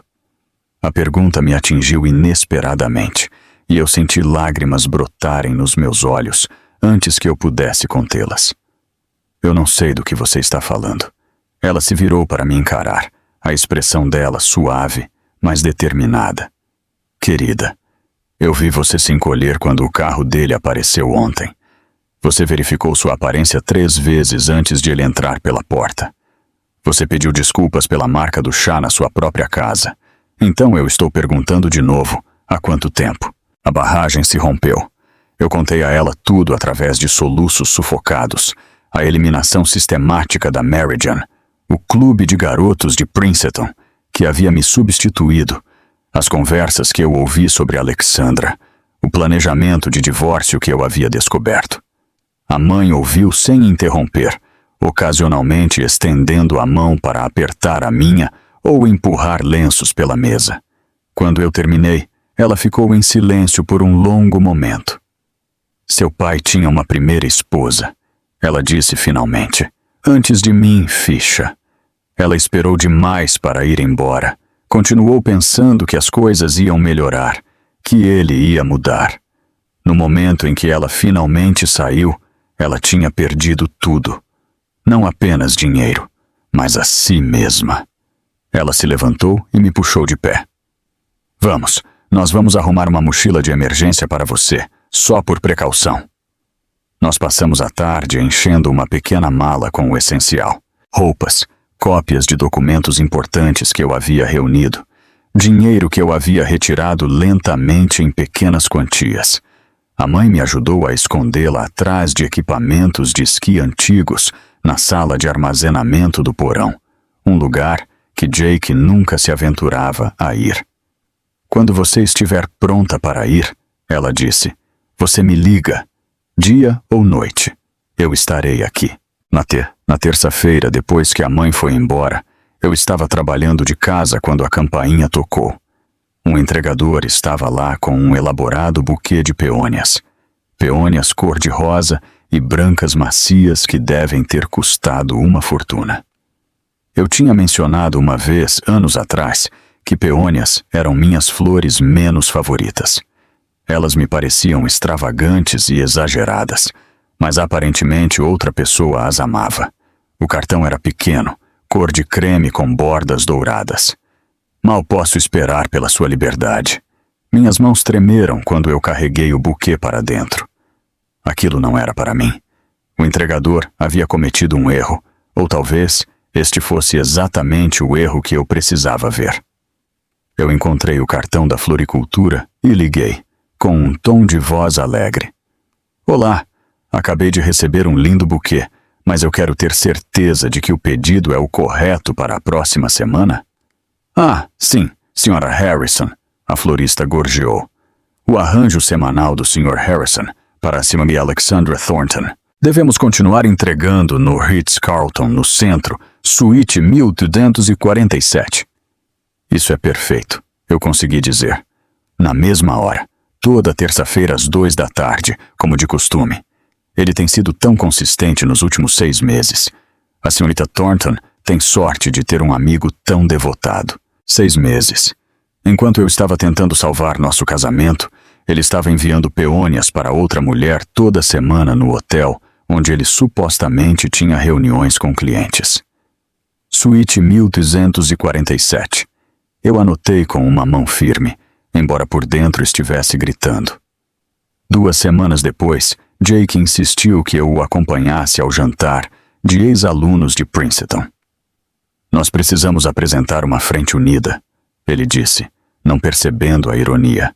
A pergunta me atingiu inesperadamente, e eu senti lágrimas brotarem nos meus olhos antes que eu pudesse contê-las. Eu não sei do que você está falando. Ela se virou para me encarar, a expressão dela suave, mas determinada. Querida, eu vi você se encolher quando o carro dele apareceu ontem. Você verificou sua aparência 3 vezes antes de ele entrar pela porta. Você pediu desculpas pela marca do chá na sua própria casa. Então eu estou perguntando de novo, há quanto tempo? A barragem se rompeu. Eu contei a ela tudo através de soluços sufocados, a eliminação sistemática da Meridian, o clube de garotos de Princeton, que havia me substituído, as conversas que eu ouvi sobre Alexandra, o planejamento de divórcio que eu havia descoberto. A mãe ouviu sem interromper, ocasionalmente estendendo a mão para apertar a minha ou empurrar lenços pela mesa. Quando eu terminei, ela ficou em silêncio por um longo momento. Seu pai tinha uma primeira esposa, ela disse finalmente. Antes de mim, ficha. Ela esperou demais para ir embora. Continuou pensando que as coisas iam melhorar, que ele ia mudar. No momento em que ela finalmente saiu, ela tinha perdido tudo. Não apenas dinheiro, mas a si mesma. Ela se levantou e me puxou de pé. Vamos, nós vamos arrumar uma mochila de emergência para você, só por precaução. Nós passamos a tarde enchendo uma pequena mala com o essencial. Roupas, cópias de documentos importantes que eu havia reunido, dinheiro que eu havia retirado lentamente em pequenas quantias. A mãe me ajudou a escondê-la atrás de equipamentos de esqui antigos na sala de armazenamento do porão, um lugar que Jake nunca se aventurava a ir. Quando você estiver pronta para ir, ela disse, você me liga, dia ou noite, eu estarei aqui. Na terça-feira, depois que a mãe foi embora, eu estava trabalhando de casa quando a campainha tocou. Um entregador estava lá com um elaborado buquê de peônias. Peônias cor-de-rosa e brancas macias que devem ter custado uma fortuna. Eu tinha mencionado uma vez, anos atrás, que peônias eram minhas flores menos favoritas. Elas me pareciam extravagantes e exageradas, mas aparentemente outra pessoa as amava. O cartão era pequeno, cor de creme com bordas douradas. Mal posso esperar pela sua liberdade. Minhas mãos tremeram quando eu carreguei o buquê para dentro. Aquilo não era para mim. O entregador havia cometido um erro, ou talvez este fosse exatamente o erro que eu precisava ver. Eu encontrei o cartão da floricultura e liguei, com um tom de voz alegre. Olá, acabei de receber um lindo buquê, mas eu quero ter certeza de que o pedido é o correto para a próxima semana. Ah, sim, Sra. Harrison, a florista gorjeou. O arranjo semanal do Sr. Harrison para a Sra. Alexandra Thornton. Devemos continuar entregando no Ritz-Carlton, no centro, suíte 1247. Isso é perfeito, eu consegui dizer. Na mesma hora, toda terça-feira às 14h, como de costume. Ele tem sido tão consistente nos últimos 6 meses. A senhorita Thornton tem sorte de ter um amigo tão devotado. 6 meses. Enquanto eu estava tentando salvar nosso casamento, ele estava enviando peônias para outra mulher toda semana no hotel, onde ele supostamente tinha reuniões com clientes. Suíte 1247. Eu anotei com uma mão firme, embora por dentro estivesse gritando. 2 semanas depois, Jake insistiu que eu o acompanhasse ao jantar de ex-alunos de Princeton. Nós precisamos apresentar uma frente unida, ele disse, não percebendo a ironia.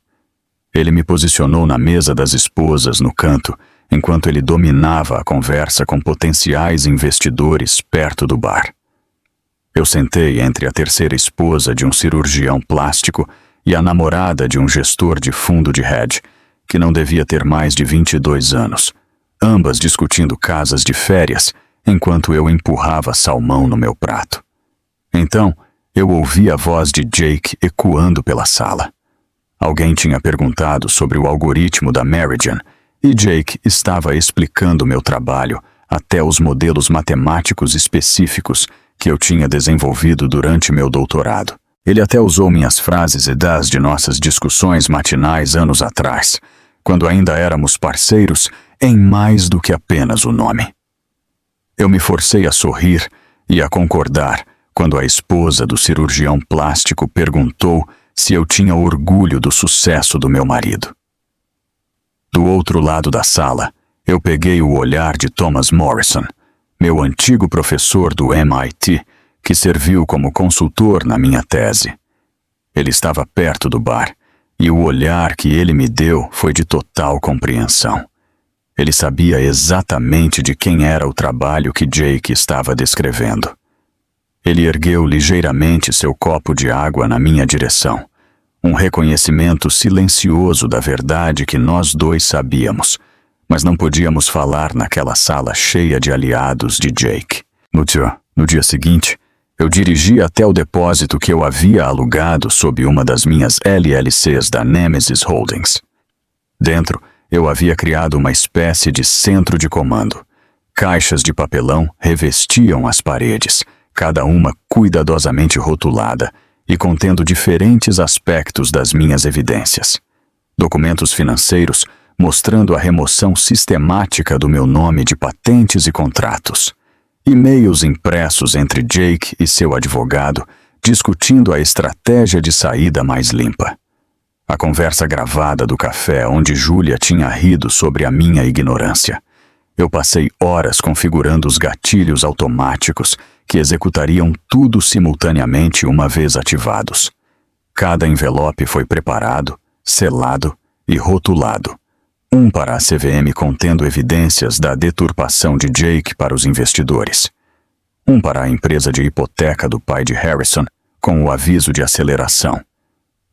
Ele me posicionou na mesa das esposas no canto, enquanto ele dominava a conversa com potenciais investidores perto do bar. Eu sentei entre a terceira esposa de um cirurgião plástico e a namorada de um gestor de fundo de hedge, que não devia ter mais de 22 anos, ambas discutindo casas de férias, enquanto eu empurrava salmão no meu prato. Então, eu ouvi a voz de Jake ecoando pela sala. Alguém tinha perguntado sobre o algoritmo da Meridian, e Jake estava explicando meu trabalho até os modelos matemáticos específicos que eu tinha desenvolvido durante meu doutorado. Ele até usou minhas frases e das de nossas discussões matinais anos atrás, quando ainda éramos parceiros em mais do que apenas o nome. Eu me forcei a sorrir e a concordar quando a esposa do cirurgião plástico perguntou se eu tinha orgulho do sucesso do meu marido. Do outro lado da sala, eu peguei o olhar de Thomas Morrison, meu antigo professor do MIT, que serviu como consultor na minha tese. Ele estava perto do bar, e o olhar que ele me deu foi de total compreensão. Ele sabia exatamente de quem era o trabalho que Jake estava descrevendo. Ele ergueu ligeiramente seu copo de água na minha direção, um reconhecimento silencioso da verdade que nós dois sabíamos, mas não podíamos falar naquela sala cheia de aliados de Jake. No dia seguinte, eu dirigi até o depósito que eu havia alugado sob uma das minhas LLCs da Nemesis Holdings. Dentro, eu havia criado uma espécie de centro de comando. Caixas de papelão revestiam as paredes, cada uma cuidadosamente rotulada e contendo diferentes aspectos das minhas evidências. Documentos financeiros mostrando a remoção sistemática do meu nome de patentes e contratos. E-mails impressos entre Jake e seu advogado, discutindo a estratégia de saída mais limpa. A conversa gravada do café onde Julia tinha rido sobre a minha ignorância. Eu passei horas configurando os gatilhos automáticos que executariam tudo simultaneamente uma vez ativados. Cada envelope foi preparado, selado e rotulado. Um para a CVM contendo evidências da deturpação de Jake para os investidores. Um para a empresa de hipoteca do pai de Harrison, com o aviso de aceleração.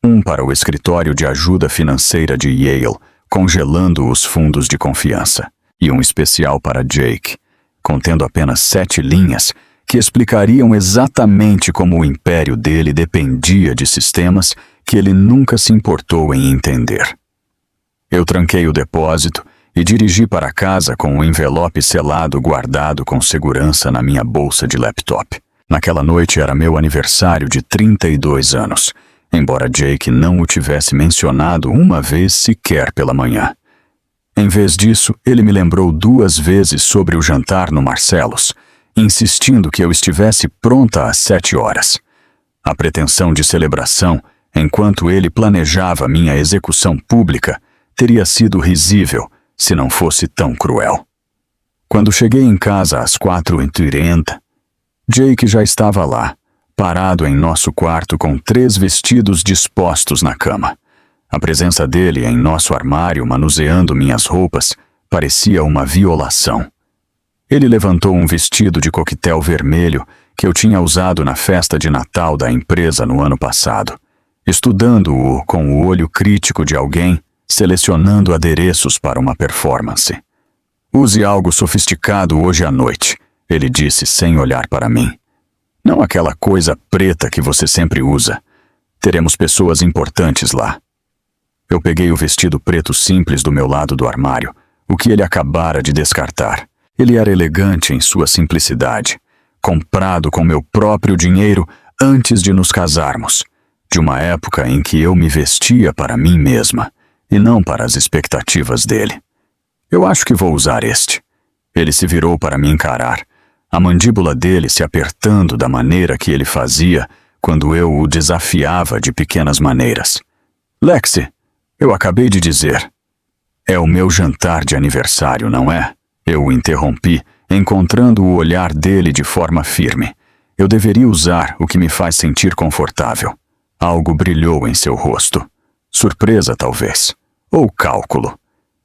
Um para o escritório de ajuda financeira de Yale, congelando os fundos de confiança. E um especial para Jake, contendo apenas 7 linhas que explicariam exatamente como o império dele dependia de sistemas que ele nunca se importou em entender. Eu tranquei o depósito e dirigi para casa com o envelope selado guardado com segurança na minha bolsa de laptop. Naquela noite era meu aniversário de 32 anos, embora Jake não o tivesse mencionado uma vez sequer pela manhã. Em vez disso, ele me lembrou 2 vezes sobre o jantar no Marcello's, insistindo que eu estivesse pronta às 7 horas. A pretensão de celebração, enquanto ele planejava minha execução pública, teria sido risível se não fosse tão cruel. Quando cheguei em casa às 4h30, Jake já estava lá, parado em nosso quarto com 3 vestidos dispostos na cama. A presença dele em nosso armário manuseando minhas roupas parecia uma violação. Ele levantou um vestido de coquetel vermelho que eu tinha usado na festa de Natal da empresa no ano passado, estudando-o com o olho crítico de alguém selecionando adereços para uma performance. Use algo sofisticado hoje à noite, ele disse sem olhar para mim. Não aquela coisa preta que você sempre usa. Teremos pessoas importantes lá. Eu peguei o vestido preto simples do meu lado do armário, o que ele acabara de descartar. Ele era elegante em sua simplicidade, comprado com meu próprio dinheiro antes de nos casarmos, de uma época em que eu me vestia para mim mesma e não para as expectativas dele. Eu acho que vou usar este. Ele se virou para me encarar, a mandíbula dele se apertando da maneira que ele fazia quando eu o desafiava de pequenas maneiras. Lexi, eu acabei de dizer. É o meu jantar de aniversário, não é? Eu o interrompi, encontrando o olhar dele de forma firme. Eu deveria usar o que me faz sentir confortável. Algo brilhou em seu rosto. Surpresa, talvez. Ou cálculo.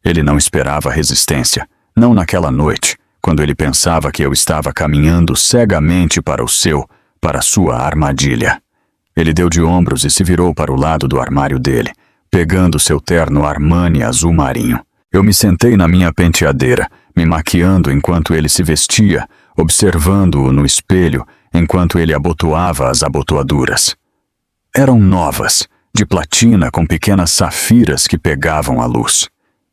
Ele não esperava resistência, não naquela noite, quando ele pensava que eu estava caminhando cegamente para a sua armadilha. Ele deu de ombros e se virou para o lado do armário dele, pegando seu terno Armani azul marinho. Eu me sentei na minha penteadeira, me maquiando enquanto ele se vestia, observando-o no espelho enquanto ele abotoava as abotoaduras. Eram novas, de platina com pequenas safiras que pegavam a luz.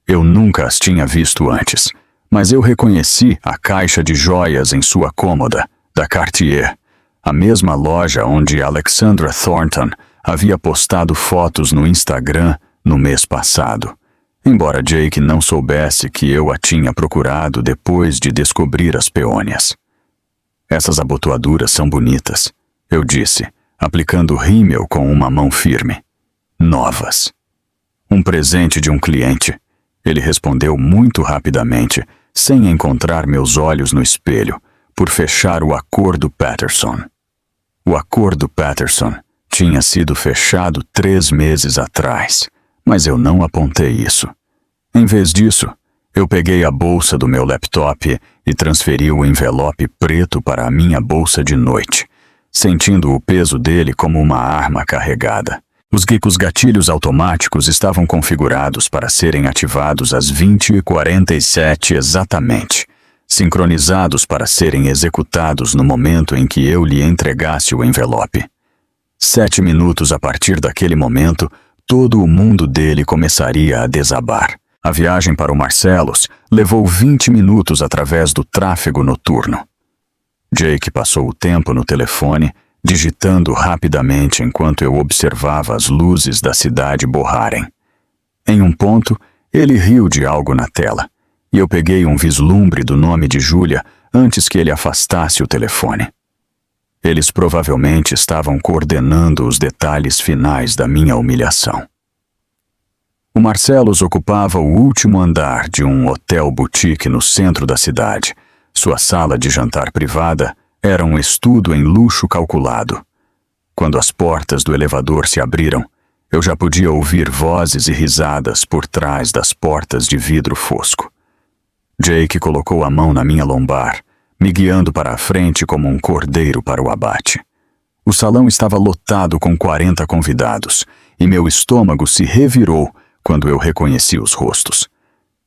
Eu nunca as tinha visto antes, mas eu reconheci a caixa de joias em sua cômoda, da Cartier, a mesma loja onde Alexandra Thornton havia postado fotos no Instagram no mês passado, embora Jake não soubesse que eu a tinha procurado depois de descobrir as peônias. Essas abotoaduras são bonitas, eu disse, aplicando rímel com uma mão firme. Novas. Um presente de um cliente. Ele respondeu muito rapidamente, sem encontrar meus olhos no espelho, por fechar o Acordo Patterson. O Acordo Patterson tinha sido fechado 3 meses atrás, mas eu não apontei isso. Em vez disso, eu peguei a bolsa do meu laptop e transferi o envelope preto para a minha bolsa de noite, sentindo o peso dele como uma arma carregada. Os gatilhos automáticos estavam configurados para serem ativados às 20h47 exatamente, sincronizados para serem executados no momento em que eu lhe entregasse o envelope. 7 minutos a partir daquele momento, todo o mundo dele começaria a desabar. A viagem para o Marcellus levou 20 minutos através do tráfego noturno. Jake passou o tempo no telefone, digitando rapidamente enquanto eu observava as luzes da cidade borrarem. Em um ponto, ele riu de algo na tela, e eu peguei um vislumbre do nome de Julia antes que ele afastasse o telefone. Eles provavelmente estavam coordenando os detalhes finais da minha humilhação. O Marcellus ocupava o último andar de um hotel boutique no centro da cidade. Sua sala de jantar privada era um estudo em luxo calculado. Quando as portas do elevador se abriram, eu já podia ouvir vozes e risadas por trás das portas de vidro fosco. Jake colocou a mão na minha lombar, me guiando para a frente como um cordeiro para o abate. O salão estava lotado com 40 convidados, e meu estômago se revirou quando eu reconheci os rostos.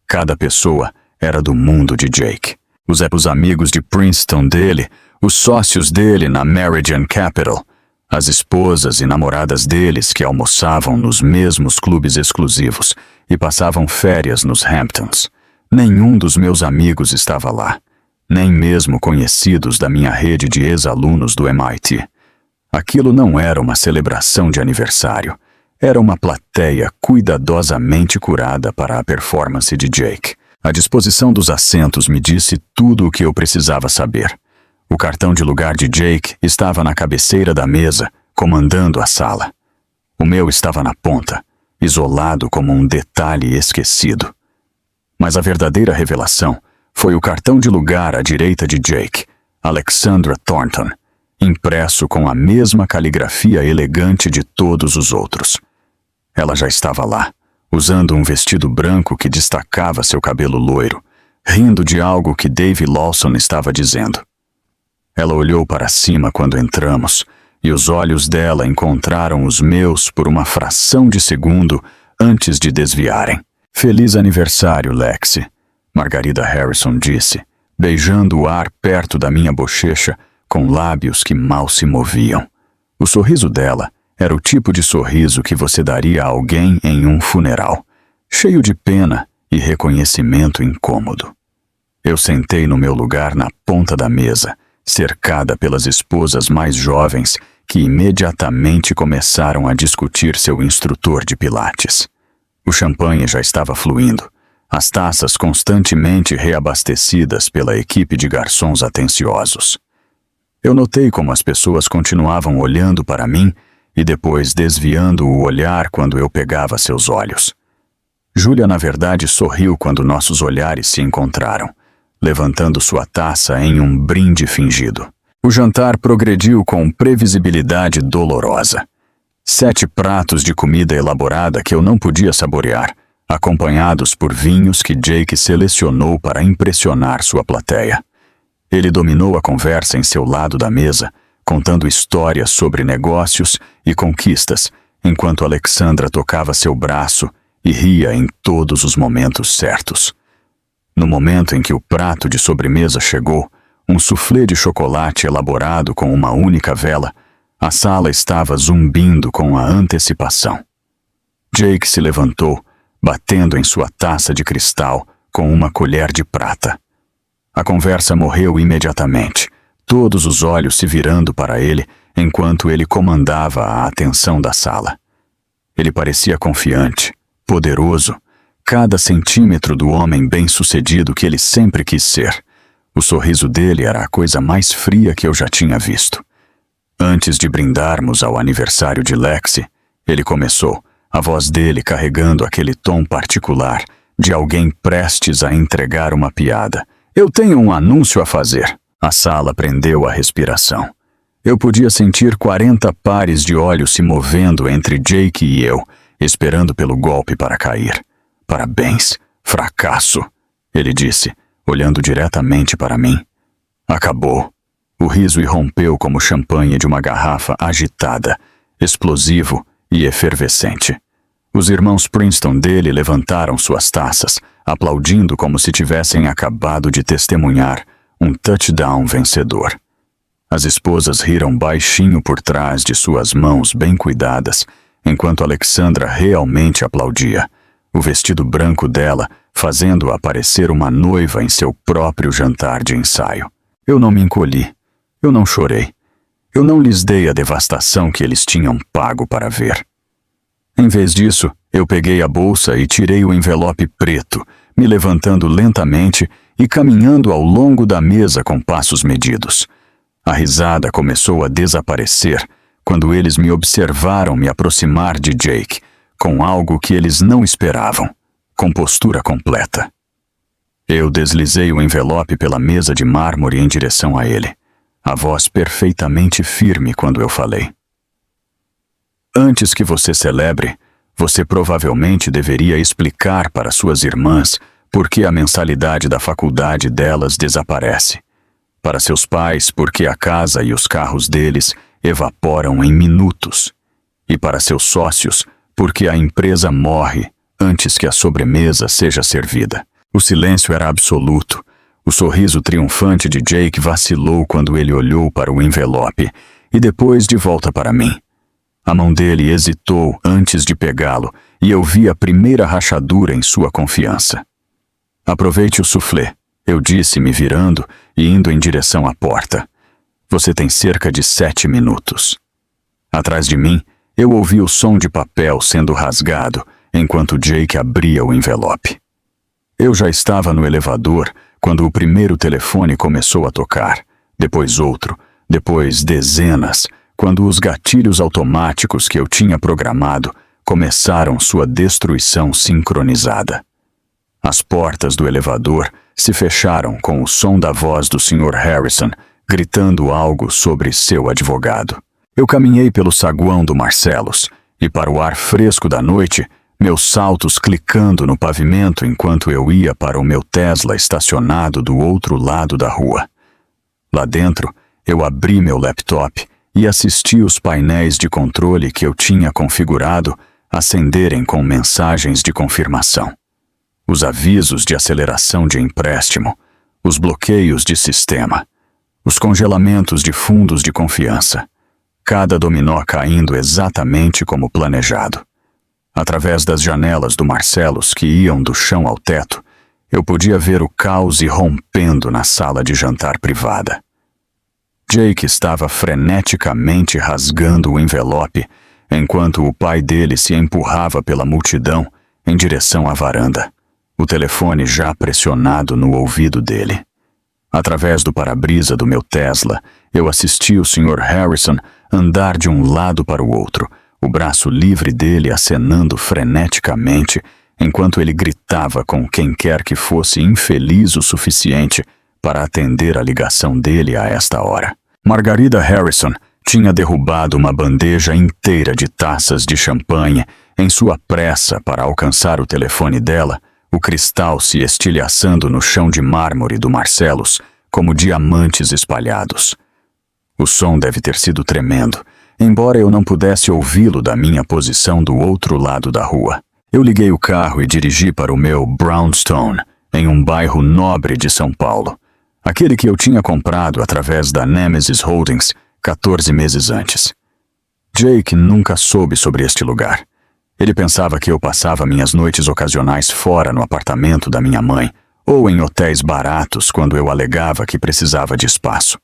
Cada pessoa era do mundo de Jake. Os amigos de Princeton dele, os sócios dele na Meridian Capital, as esposas e namoradas deles que almoçavam nos mesmos clubes exclusivos e passavam férias nos Hamptons. Nenhum dos meus amigos estava lá, nem mesmo conhecidos da minha rede de ex-alunos do MIT. Aquilo não era uma celebração de aniversário. Era uma plateia cuidadosamente curada para a performance de Jake. A disposição dos assentos me disse tudo o que eu precisava saber. O cartão de lugar de Jake estava na cabeceira da mesa, comandando a sala. O meu estava na ponta, isolado como um detalhe esquecido. Mas a verdadeira revelação foi o cartão de lugar à direita de Jake, Alexandra Thornton, impresso com a mesma caligrafia elegante de todos os outros. Ela já estava lá, usando um vestido branco que destacava seu cabelo loiro, rindo de algo que Dave Lawson estava dizendo. Ela olhou para cima quando entramos, e os olhos dela encontraram os meus por uma fração de segundo antes de desviarem. "Feliz aniversário, Lexi", Margarida Harrison disse, beijando o ar perto da minha bochecha com lábios que mal se moviam. O sorriso dela era o tipo de sorriso que você daria a alguém em um funeral, cheio de pena e reconhecimento incômodo. Eu sentei no meu lugar na ponta da mesa, cercada pelas esposas mais jovens que imediatamente começaram a discutir seu instrutor de pilates. O champanhe já estava fluindo, as taças constantemente reabastecidas pela equipe de garçons atenciosos. Eu notei como as pessoas continuavam olhando para mim e depois desviando o olhar quando eu pegava seus olhos. Julia, na verdade, sorriu quando nossos olhares se encontraram, levantando sua taça em um brinde fingido. O jantar progrediu com previsibilidade dolorosa. 7 pratos de comida elaborada que eu não podia saborear, acompanhados por vinhos que Jake selecionou para impressionar sua plateia. Ele dominou a conversa em seu lado da mesa, contando histórias sobre negócios e conquistas, enquanto Alexandra tocava seu braço e ria em todos os momentos certos. No momento em que o prato de sobremesa chegou, um soufflé de chocolate elaborado com uma única vela, a sala estava zumbindo com a antecipação. Jake se levantou, batendo em sua taça de cristal com uma colher de prata. A conversa morreu imediatamente. todos os olhos se virando para ele enquanto ele comandava a atenção da sala. Ele parecia confiante, poderoso, cada centímetro do homem bem-sucedido que ele sempre quis ser. O sorriso dele era a coisa mais fria que eu já tinha visto. Antes de brindarmos ao aniversário de Lexi, ele começou, a voz dele carregando aquele tom particular de alguém prestes a entregar uma piada. Eu tenho um anúncio a fazer. A sala prendeu a respiração. Eu podia sentir 40 pares de olhos se movendo entre Jake e eu, esperando pelo golpe para cair. Parabéns, fracasso, ele disse, olhando diretamente para mim. Acabou. O riso irrompeu como champanhe de uma garrafa agitada, explosivo e efervescente. Os irmãos Princeton dele levantaram suas taças, aplaudindo como se tivessem acabado de testemunhar um touchdown vencedor. As esposas riram baixinho por trás de suas mãos bem cuidadas, enquanto Alexandra realmente aplaudia, o vestido branco dela fazendo-a parecer uma noiva em seu próprio jantar de ensaio. Eu não me encolhi. Eu não chorei. Eu não lhes dei a devastação que eles tinham pago para ver. Em vez disso, eu peguei a bolsa e tirei o envelope preto, me levantando lentamente e caminhando ao longo da mesa com passos medidos. A risada começou a desaparecer quando eles me observaram me aproximar de Jake, com algo que eles não esperavam, com postura completa. Eu deslizei o envelope pela mesa de mármore em direção a ele, a voz perfeitamente firme quando eu falei. Antes que você celebre, você provavelmente deveria explicar para suas irmãs por que a mensalidade da faculdade delas desaparece. Para seus pais, porque a casa e os carros deles evaporam em minutos. E para seus sócios, porque a empresa morre antes que a sobremesa seja servida. O silêncio era absoluto. O sorriso triunfante de Jake vacilou quando ele olhou para o envelope e depois de volta para mim. A mão dele hesitou antes de pegá-lo e eu vi a primeira rachadura em sua confiança. Aproveite o soufflé, eu disse, me virando e indo em direção à porta. Você tem cerca de 7 minutos. Atrás de mim, eu ouvi o som de papel sendo rasgado enquanto Jake abria o envelope. Eu já estava no elevador quando o primeiro telefone começou a tocar, depois outro, depois dezenas, quando os gatilhos automáticos que eu tinha programado começaram sua destruição sincronizada. As portas do elevador se fecharam com o som da voz do Sr. Harrison gritando algo sobre seu advogado. Eu caminhei pelo saguão do Marcellus e, para o ar fresco da noite, meus saltos clicando no pavimento enquanto eu ia para o meu Tesla estacionado do outro lado da rua. Lá dentro, eu abri meu laptop e assisti os painéis de controle que eu tinha configurado acenderem com mensagens de confirmação. Os avisos de aceleração de empréstimo, os bloqueios de sistema, os congelamentos de fundos de confiança, cada dominó caindo exatamente como planejado. Através das janelas do Marcellus que iam do chão ao teto, eu podia ver o caos irrompendo na sala de jantar privada. Jake estava freneticamente rasgando o envelope, enquanto o pai dele se empurrava pela multidão em direção à varanda, o telefone já pressionado no ouvido dele. Através do para-brisa do meu Tesla, eu assisti o Sr. Harrison andar de um lado para o outro, o braço livre dele acenando freneticamente, enquanto ele gritava com quem quer que fosse infeliz o suficiente para atender a ligação dele a esta hora. Margarida Harrison tinha derrubado uma bandeja inteira de taças de champanhe em sua pressa para alcançar o telefone dela, o cristal se estilhaçando no chão de mármore do Marcellus como diamantes espalhados. O som deve ter sido tremendo, embora eu não pudesse ouvi-lo da minha posição do outro lado da rua. Eu liguei o carro e dirigi para o meu brownstone, em um bairro nobre de São Paulo, aquele que eu tinha comprado através da Nemesis Holdings 14 meses antes. Jake nunca soube sobre este lugar. Ele pensava que eu passava minhas noites ocasionais fora no apartamento da minha mãe ou em hotéis baratos quando eu alegava que precisava de espaço.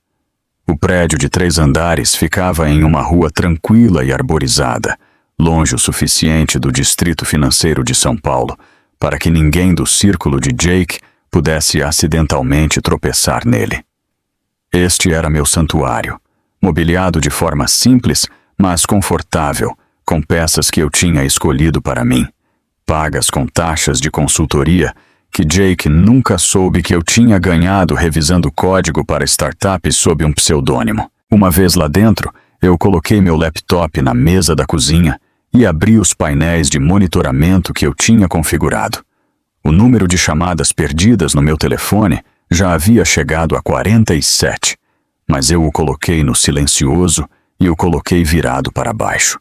O prédio de 3 andares ficava em uma rua tranquila e arborizada, longe o suficiente do distrito financeiro de São Paulo para que ninguém do círculo de Jake pudesse acidentalmente tropeçar nele. Este era meu santuário, mobiliado de forma simples, mas confortável, com peças que eu tinha escolhido para mim, pagas com taxas de consultoria que Jake nunca soube que eu tinha ganhado revisando código para startups sob um pseudônimo. Uma vez lá dentro, eu coloquei meu laptop na mesa da cozinha e abri os painéis de monitoramento que eu tinha configurado. O número de chamadas perdidas no meu telefone já havia chegado a 47, mas eu o coloquei no silencioso e o coloquei virado para baixo.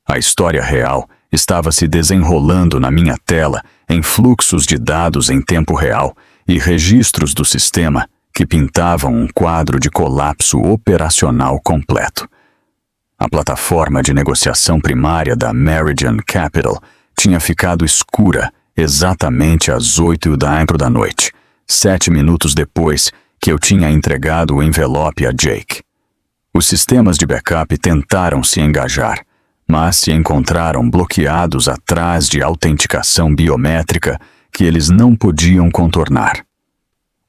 A história real estava se desenrolando na minha tela em fluxos de dados em tempo real e registros do sistema que pintavam um quadro de colapso operacional completo. A plataforma de negociação primária da Meridian Capital tinha ficado escura exatamente às 8h da noite, 7 minutos depois que eu tinha entregado o envelope a Jake. Os sistemas de backup tentaram se engajar, mas se encontraram bloqueados atrás de autenticação biométrica que eles não podiam contornar.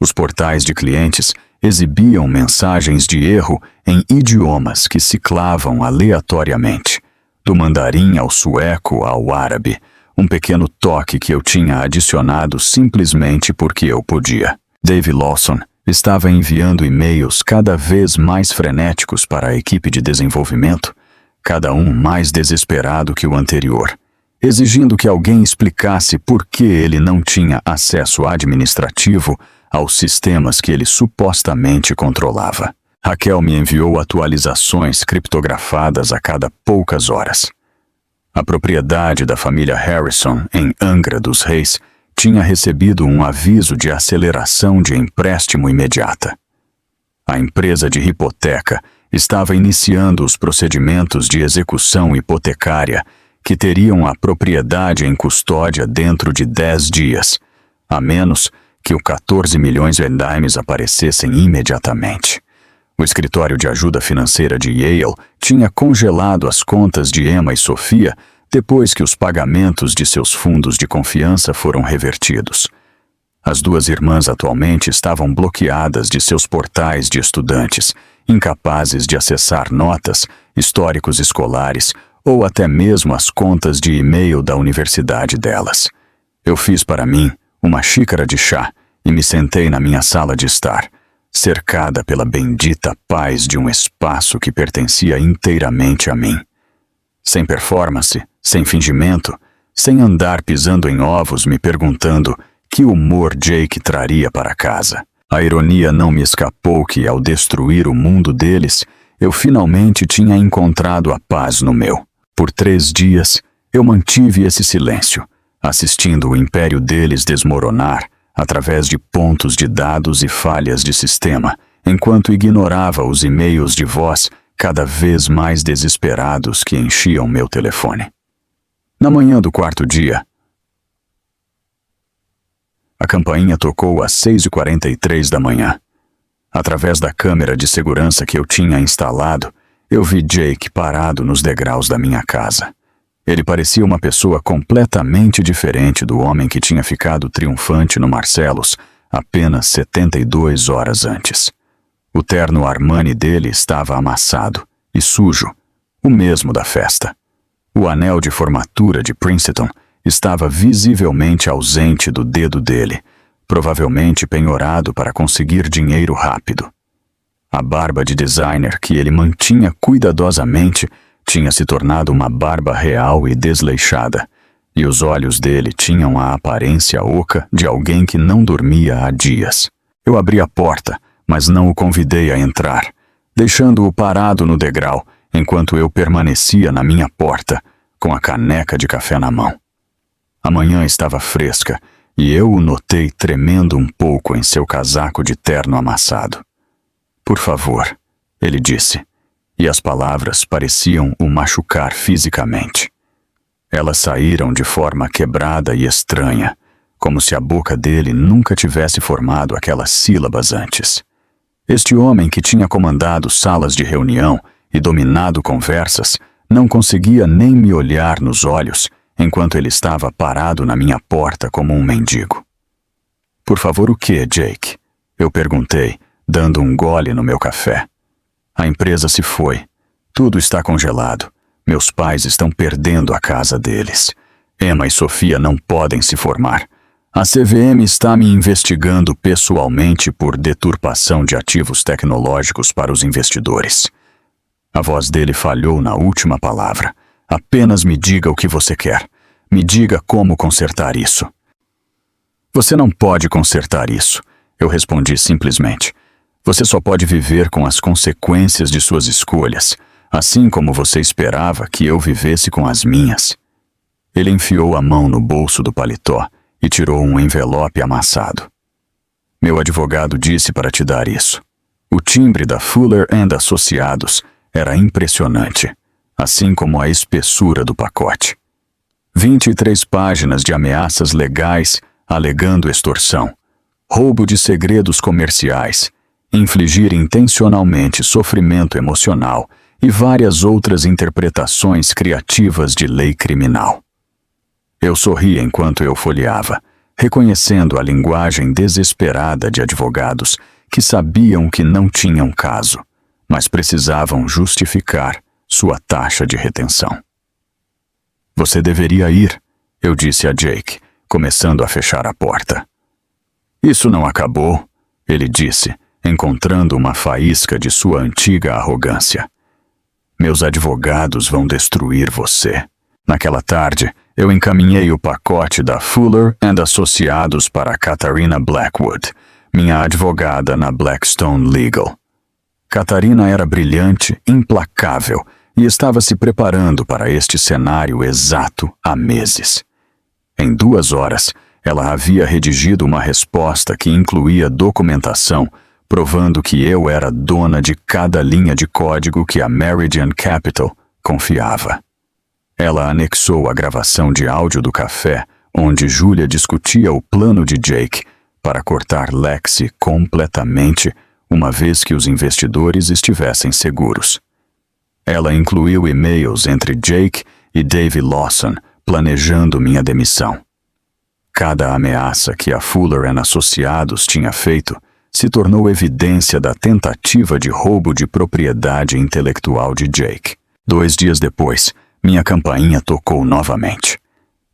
Os portais de clientes exibiam mensagens de erro em idiomas que ciclavam aleatoriamente, do mandarim ao sueco ao árabe, um pequeno toque que eu tinha adicionado simplesmente porque eu podia. Dave Lawson estava enviando e-mails cada vez mais frenéticos para a equipe de desenvolvimento, cada um mais desesperado que o anterior, exigindo que alguém explicasse por que ele não tinha acesso administrativo aos sistemas que ele supostamente controlava. Raquel me enviou atualizações criptografadas a cada poucas horas. A propriedade da família Harrison, em Angra dos Reis, tinha recebido um aviso de aceleração de empréstimo imediata. A empresa de hipoteca estava iniciando os procedimentos de execução hipotecária que teriam a propriedade em custódia dentro de 10 dias, a menos que o 14 milhões em dimes aparecessem imediatamente. O escritório de ajuda financeira de Yale tinha congelado as contas de Emma e Sofia depois que os pagamentos de seus fundos de confiança foram revertidos. As 2 irmãs atualmente estavam bloqueadas de seus portais de estudantes, incapazes de acessar notas, históricos escolares ou até mesmo as contas de e-mail da universidade delas. Eu fiz para mim uma xícara de chá e me sentei na minha sala de estar, cercada pela bendita paz de um espaço que pertencia inteiramente a mim. Sem performance, sem fingimento, sem andar pisando em ovos me perguntando que humor Jake traria para casa. A ironia não me escapou que, ao destruir o mundo deles, eu finalmente tinha encontrado a paz no meu. Por 3 dias, eu mantive esse silêncio, assistindo o império deles desmoronar através de pontos de dados e falhas de sistema, enquanto ignorava os e-mails de voz cada vez mais desesperados que enchiam meu telefone. Na manhã do 4º dia, a campainha tocou às 6h43 da manhã. Através da câmera de segurança que eu tinha instalado, eu vi Jake parado nos degraus da minha casa. Ele parecia uma pessoa completamente diferente do homem que tinha ficado triunfante no Marcellus apenas 72 horas antes. O terno Armani dele estava amassado e sujo, o mesmo da festa. O anel de formatura de Princeton estava visivelmente ausente do dedo dele, provavelmente penhorado para conseguir dinheiro rápido. A barba de designer que ele mantinha cuidadosamente tinha se tornado uma barba real e desleixada, e os olhos dele tinham a aparência oca de alguém que não dormia há dias. Eu abri a porta, mas não o convidei a entrar, deixando-o parado no degrau, enquanto eu permanecia na minha porta, com a caneca de café na mão. A manhã estava fresca, e eu o notei tremendo um pouco em seu casaco de terno amassado. "Por favor", ele disse, e as palavras pareciam o machucar fisicamente. Elas saíram de forma quebrada e estranha, como se a boca dele nunca tivesse formado aquelas sílabas antes. Este homem que tinha comandado salas de reunião e dominado conversas não conseguia nem me olhar nos olhos enquanto ele estava parado na minha porta como um mendigo. Por favor, o que, Jake? Eu perguntei, dando um gole no meu café. A empresa se foi. Tudo está congelado. Meus pais estão perdendo a casa deles. Emma e Sofia não podem se formar. A CVM está me investigando pessoalmente por deturpação de ativos tecnológicos para os investidores. A voz dele falhou na última palavra. Apenas me diga o que você quer. Me diga como consertar isso. Você não pode consertar isso, eu respondi simplesmente. Você só pode viver com as consequências de suas escolhas, assim como você esperava que eu vivesse com as minhas. Ele enfiou a mão no bolso do paletó e tirou um envelope amassado. Meu advogado disse para te dar isso. O timbre da Fuller & Associados era impressionante, assim como a espessura do pacote. 23 páginas de ameaças legais alegando extorsão, roubo de segredos comerciais, infligir intencionalmente sofrimento emocional e várias outras interpretações criativas de lei criminal. Eu sorri enquanto eu folheava, reconhecendo a linguagem desesperada de advogados que sabiam que não tinham caso, mas precisavam justificar sua taxa de retenção. Você deveria ir, eu disse a Jake, começando a fechar a porta. Isso não acabou, ele disse, encontrando uma faísca de sua antiga arrogância. Meus advogados vão destruir você. Naquela tarde, eu encaminhei o pacote da Fuller & Associados para Katharina Blackwood, minha advogada na Blackstone Legal. Katharina era brilhante, implacável e estava se preparando para este cenário exato há meses. Em 2 horas, ela havia redigido uma resposta que incluía documentação provando que eu era dona de cada linha de código que a Meridian Capital confiava. Ela anexou a gravação de áudio do café, onde Julia discutia o plano de Jake para cortar Lexi completamente, uma vez que os investidores estivessem seguros. Ela incluiu e-mails entre Jake e Dave Lawson, planejando minha demissão. Cada ameaça que a Fuller & Associados tinha feito se tornou evidência da tentativa de roubo de propriedade intelectual de Jake. 2 dias depois, minha campainha tocou novamente.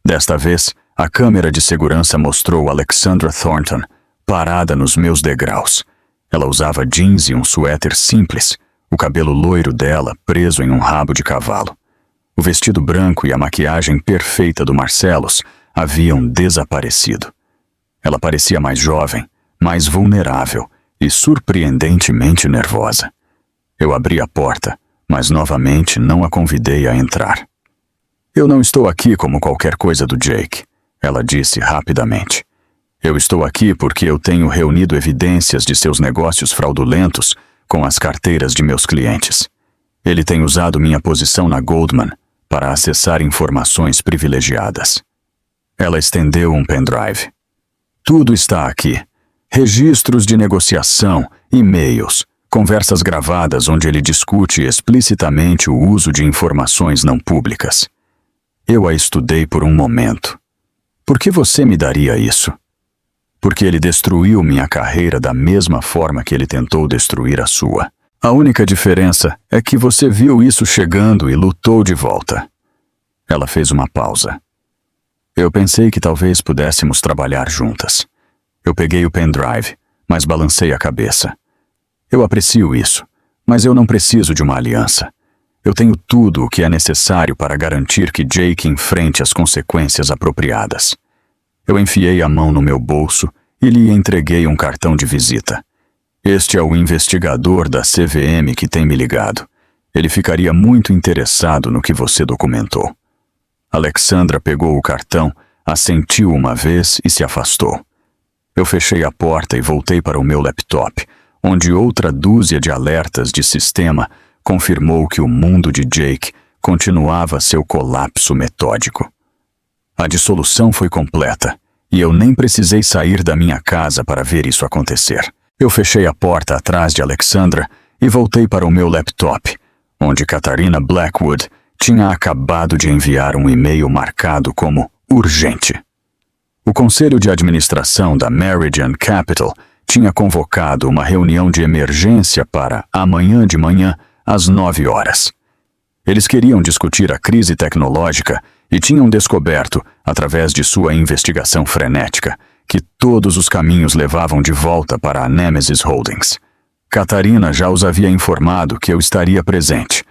Desta vez, a câmera de segurança mostrou Alexandra Thornton parada nos meus degraus. Ela usava jeans e um suéter simples, o cabelo loiro dela preso em um rabo de cavalo. O vestido branco e a maquiagem perfeita do Marcellus haviam desaparecido. Ela parecia mais jovem, mais vulnerável e surpreendentemente nervosa. Eu abri a porta, mas novamente não a convidei a entrar. Eu não estou aqui como qualquer coisa do Jake, ela disse rapidamente. Eu estou aqui porque eu tenho reunido evidências de seus negócios fraudulentos com as carteiras de meus clientes. Ele tem usado minha posição na Goldman para acessar informações privilegiadas. Ela estendeu um pendrive. Tudo está aqui. Registros de negociação, e-mails, conversas gravadas onde ele discute explicitamente o uso de informações não públicas. Eu a estudei por um momento. Por que você me daria isso? Porque ele destruiu minha carreira da mesma forma que ele tentou destruir a sua. A única diferença é que você viu isso chegando e lutou de volta. Ela fez uma pausa. Eu pensei que talvez pudéssemos trabalhar juntas. Eu peguei o pendrive, mas balancei a cabeça. Eu aprecio isso, mas eu não preciso de uma aliança. Eu tenho tudo o que é necessário para garantir que Jake enfrente as consequências apropriadas. Eu enfiei a mão no meu bolso e lhe entreguei um cartão de visita. Este é o investigador da CVM que tem me ligado. Ele ficaria muito interessado no que você documentou. Alexandra pegou o cartão, assentiu uma vez e se afastou. Eu fechei a porta e voltei para o meu laptop, onde outra dúzia de alertas de sistema confirmou que o mundo de Jake continuava seu colapso metódico. A dissolução foi completa, e eu nem precisei sair da minha casa para ver isso acontecer. Eu fechei a porta atrás de Alexandra e voltei para o meu laptop, onde Catarina Blackwood tinha acabado de enviar um e-mail marcado como urgente. O Conselho de Administração da Meridian Capital tinha convocado uma reunião de emergência para amanhã de manhã, às 9 horas. Eles queriam discutir a crise tecnológica e tinham descoberto, através de sua investigação frenética, que todos os caminhos levavam de volta para a Nemesis Holdings. Catarina já os havia informado que eu estaria presente,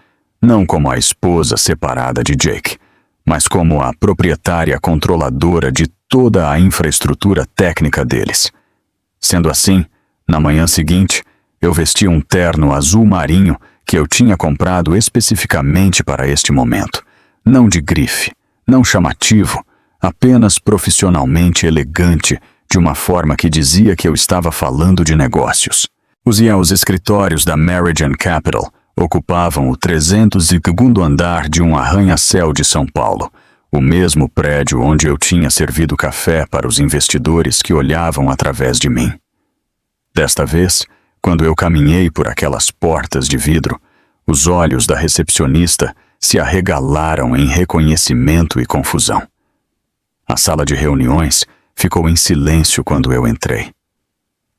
não como a esposa separada de Jake, mas como a proprietária controladora de toda a infraestrutura técnica deles. Sendo assim, na manhã seguinte, eu vesti um terno azul marinho que eu tinha comprado especificamente para este momento, não de grife, não chamativo, apenas profissionalmente elegante, de uma forma que dizia que eu estava falando de negócios. Os escritórios da Meridian Capital ocupavam o 302º andar de um arranha-céu de São Paulo, o mesmo prédio onde eu tinha servido café para os investidores que olhavam através de mim. Desta vez, quando eu caminhei por aquelas portas de vidro, os olhos da recepcionista se arregalaram em reconhecimento e confusão. A sala de reuniões ficou em silêncio quando eu entrei.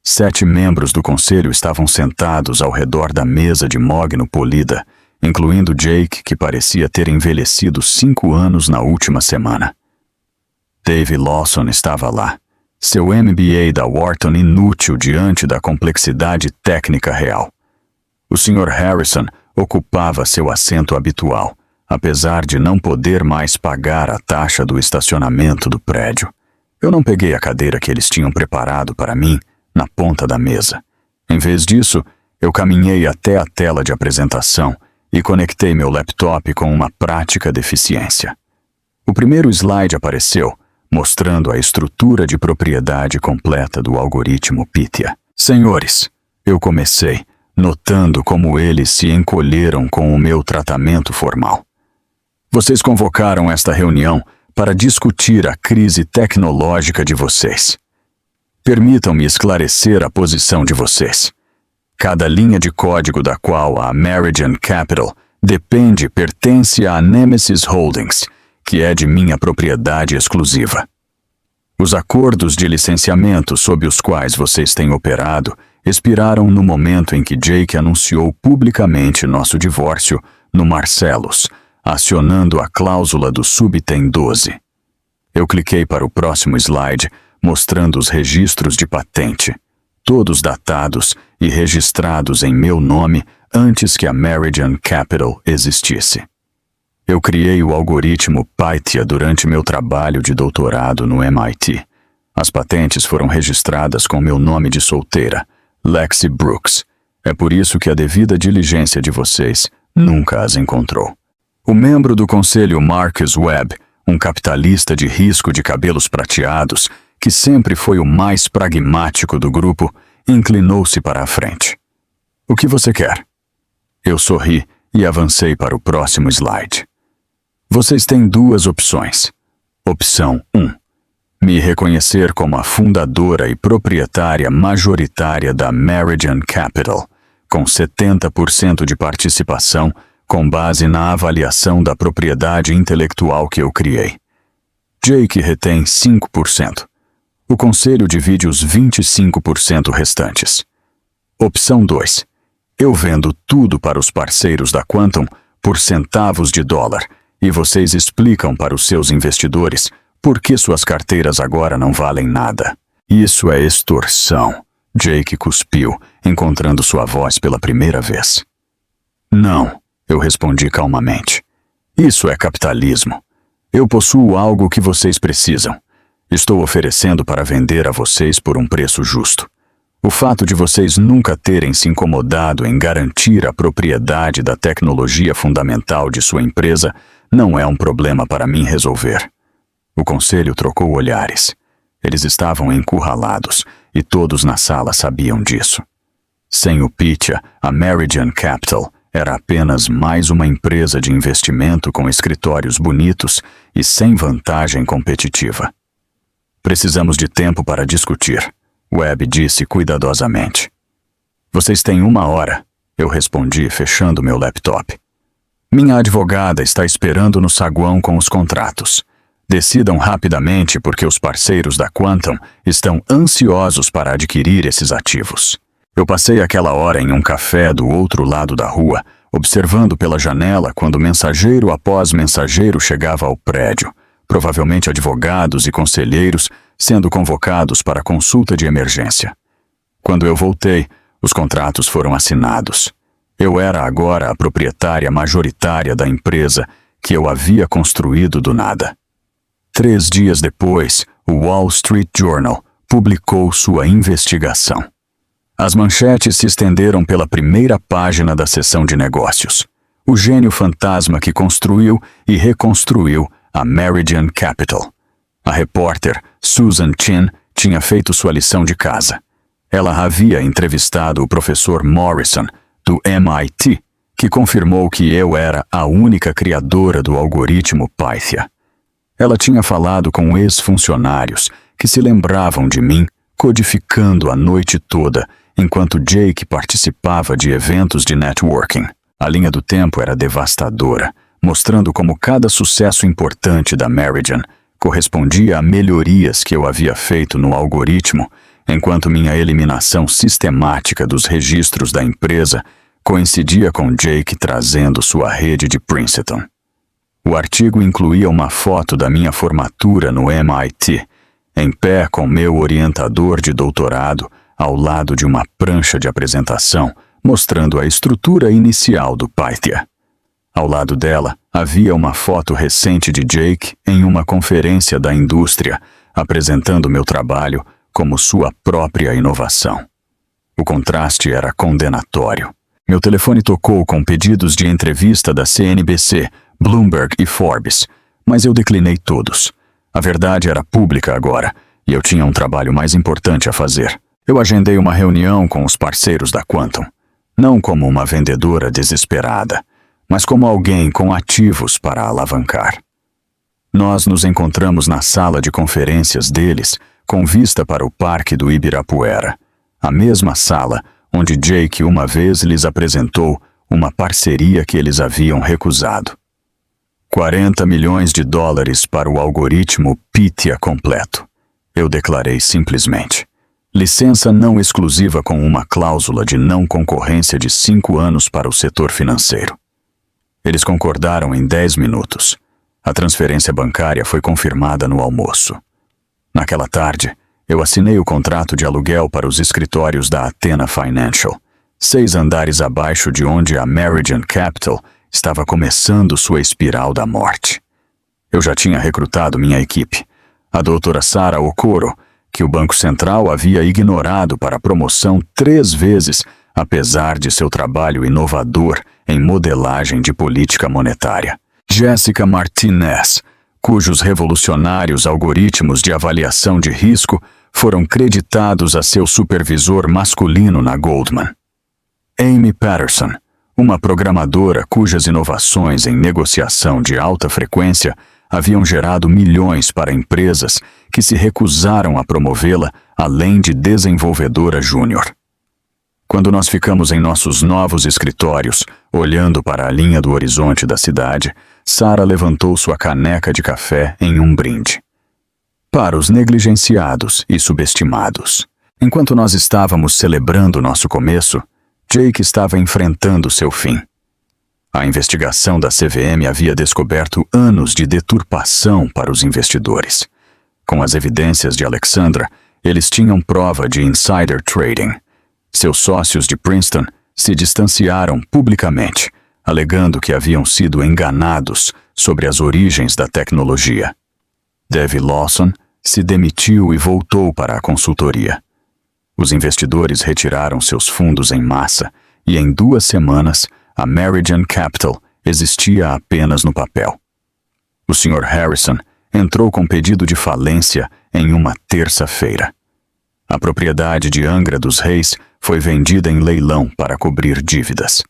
7 membros do conselho estavam sentados ao redor da mesa de mogno polida, incluindo Jake, que parecia ter envelhecido 5 anos na última semana. Dave Lawson estava lá, seu MBA da Wharton inútil diante da complexidade técnica real. O Sr. Harrison ocupava seu assento habitual, apesar de não poder mais pagar a taxa do estacionamento do prédio. Eu não peguei a cadeira que eles tinham preparado para mim na ponta da mesa. Em vez disso, eu caminhei até a tela de apresentação e conectei meu laptop com uma prática deficiência. O primeiro slide apareceu, mostrando a estrutura de propriedade completa do algoritmo Pythia. Senhores, eu comecei, notando como eles se encolheram com o meu tratamento formal. Vocês convocaram esta reunião para discutir a crise tecnológica de vocês. Permitam-me esclarecer a posição de vocês. Cada linha de código da qual a Meridian Capital depende pertence à Nemesis Holdings, que é de minha propriedade exclusiva. Os acordos de licenciamento sob os quais vocês têm operado expiraram no momento em que Jake anunciou publicamente nosso divórcio no Marcellus, acionando a cláusula do Subitem 12. Eu cliquei para o próximo slide, mostrando os registros de patente, todos datados e registrados em meu nome antes que a Meridian Capital existisse. Eu criei o algoritmo Pythia durante meu trabalho de doutorado no MIT. As patentes foram registradas com meu nome de solteira, Lexi Brooks. É por isso que a devida diligência de vocês nunca as encontrou. O membro do conselho Marcus Webb, um capitalista de risco de cabelos prateados, que sempre foi o mais pragmático do grupo, inclinou-se para a frente. O que você quer? Eu sorri e avancei para o próximo slide. Vocês têm 2 opções. Opção 1. Me reconhecer como a fundadora e proprietária majoritária da Meridian Capital, com 70% de participação, com base na avaliação da propriedade intelectual que eu criei. Jake retém 5%. O conselho divide os 25% restantes. Opção 2. Eu vendo tudo para os parceiros da Quantum por centavos de dólar e vocês explicam para os seus investidores por que suas carteiras agora não valem nada. Isso é extorsão. Jake cuspiu, encontrando sua voz pela primeira vez. Não, eu respondi calmamente. Isso é capitalismo. Eu possuo algo que vocês precisam. Estou oferecendo para vender a vocês por um preço justo. O fato de vocês nunca terem se incomodado em garantir a propriedade da tecnologia fundamental de sua empresa não é um problema para mim resolver. O conselho trocou olhares. Eles estavam encurralados e todos na sala sabiam disso. Sem o Pythia, a Meridian Capital era apenas mais uma empresa de investimento com escritórios bonitos e sem vantagem competitiva. Precisamos de tempo para discutir, Webb disse cuidadosamente. Vocês têm 1 hora, eu respondi, fechando meu laptop. Minha advogada está esperando no saguão com os contratos. Decidam rapidamente porque os parceiros da Quantum estão ansiosos para adquirir esses ativos. Eu passei aquela hora em um café do outro lado da rua, observando pela janela quando mensageiro após mensageiro chegava ao prédio, provavelmente advogados e conselheiros sendo convocados para consulta de emergência. Quando eu voltei, os contratos foram assinados. Eu era agora a proprietária majoritária da empresa que eu havia construído do nada. 3 dias depois, o Wall Street Journal publicou sua investigação. As manchetes se estenderam pela primeira página da seção de negócios. O gênio fantasma que construiu e reconstruiu a Meridian Capital. A repórter Susan Chin tinha feito sua lição de casa. Ela havia entrevistado o professor Morrison, do MIT, que confirmou que eu era a única criadora do algoritmo Pythia. Ela tinha falado com ex-funcionários que se lembravam de mim, codificando a noite toda, enquanto Jake participava de eventos de networking. A linha do tempo era devastadora, mostrando como cada sucesso importante da Meridian correspondia a melhorias que eu havia feito no algoritmo, enquanto minha eliminação sistemática dos registros da empresa coincidia com Jake trazendo sua rede de Princeton. O artigo incluía uma foto da minha formatura no MIT, em pé com meu orientador de doutorado, ao lado de uma prancha de apresentação, mostrando a estrutura inicial do Pythia. Ao lado dela, havia uma foto recente de Jake em uma conferência da indústria, apresentando meu trabalho como sua própria inovação. O contraste era condenatório. Meu telefone tocou com pedidos de entrevista da CNBC, Bloomberg e Forbes, mas eu declinei todos. A verdade era pública agora, e eu tinha um trabalho mais importante a fazer. Eu agendei uma reunião com os parceiros da Quantum, não como uma vendedora desesperada, mas como alguém com ativos para alavancar. Nós nos encontramos na sala de conferências deles, com vista para o Parque do Ibirapuera, a mesma sala onde Jake uma vez lhes apresentou uma parceria que eles haviam recusado. $40 milhões para o algoritmo Pythia completo. Eu declarei simplesmente. Licença não exclusiva com uma cláusula de não concorrência de 5 anos para o setor financeiro. Eles concordaram em 10 minutos. A transferência bancária foi confirmada no almoço. Naquela tarde, eu assinei o contrato de aluguel para os escritórios da Athena Financial, 6 andares abaixo de onde a Meridian Capital estava começando sua espiral da morte. Eu já tinha recrutado minha equipe, a doutora Sarah Okoro, que o Banco Central havia ignorado para promoção 3 vezes, apesar de seu trabalho inovador em modelagem de política monetária. Jessica Martinez, cujos revolucionários algoritmos de avaliação de risco foram creditados a seu supervisor masculino na Goldman. Amy Patterson, uma programadora cujas inovações em negociação de alta frequência haviam gerado milhões para empresas que se recusaram a promovê-la, além de desenvolvedora júnior. Quando nós ficamos em nossos novos escritórios, olhando para a linha do horizonte da cidade, Sarah levantou sua caneca de café em um brinde. Para os negligenciados e subestimados. Enquanto nós estávamos celebrando nosso começo, Jake estava enfrentando seu fim. A investigação da CVM havia descoberto anos de deturpação para os investidores. Com as evidências de Alexandra, eles tinham prova de insider trading. Seus sócios de Princeton se distanciaram publicamente, alegando que haviam sido enganados sobre as origens da tecnologia. Devi Lawson se demitiu e voltou para a consultoria. Os investidores retiraram seus fundos em massa e, em 2 semanas, a Meridian Capital existia apenas no papel. O Sr. Harrison entrou com pedido de falência em uma terça-feira. A propriedade de Angra dos Reis foi vendida em leilão para cobrir dívidas.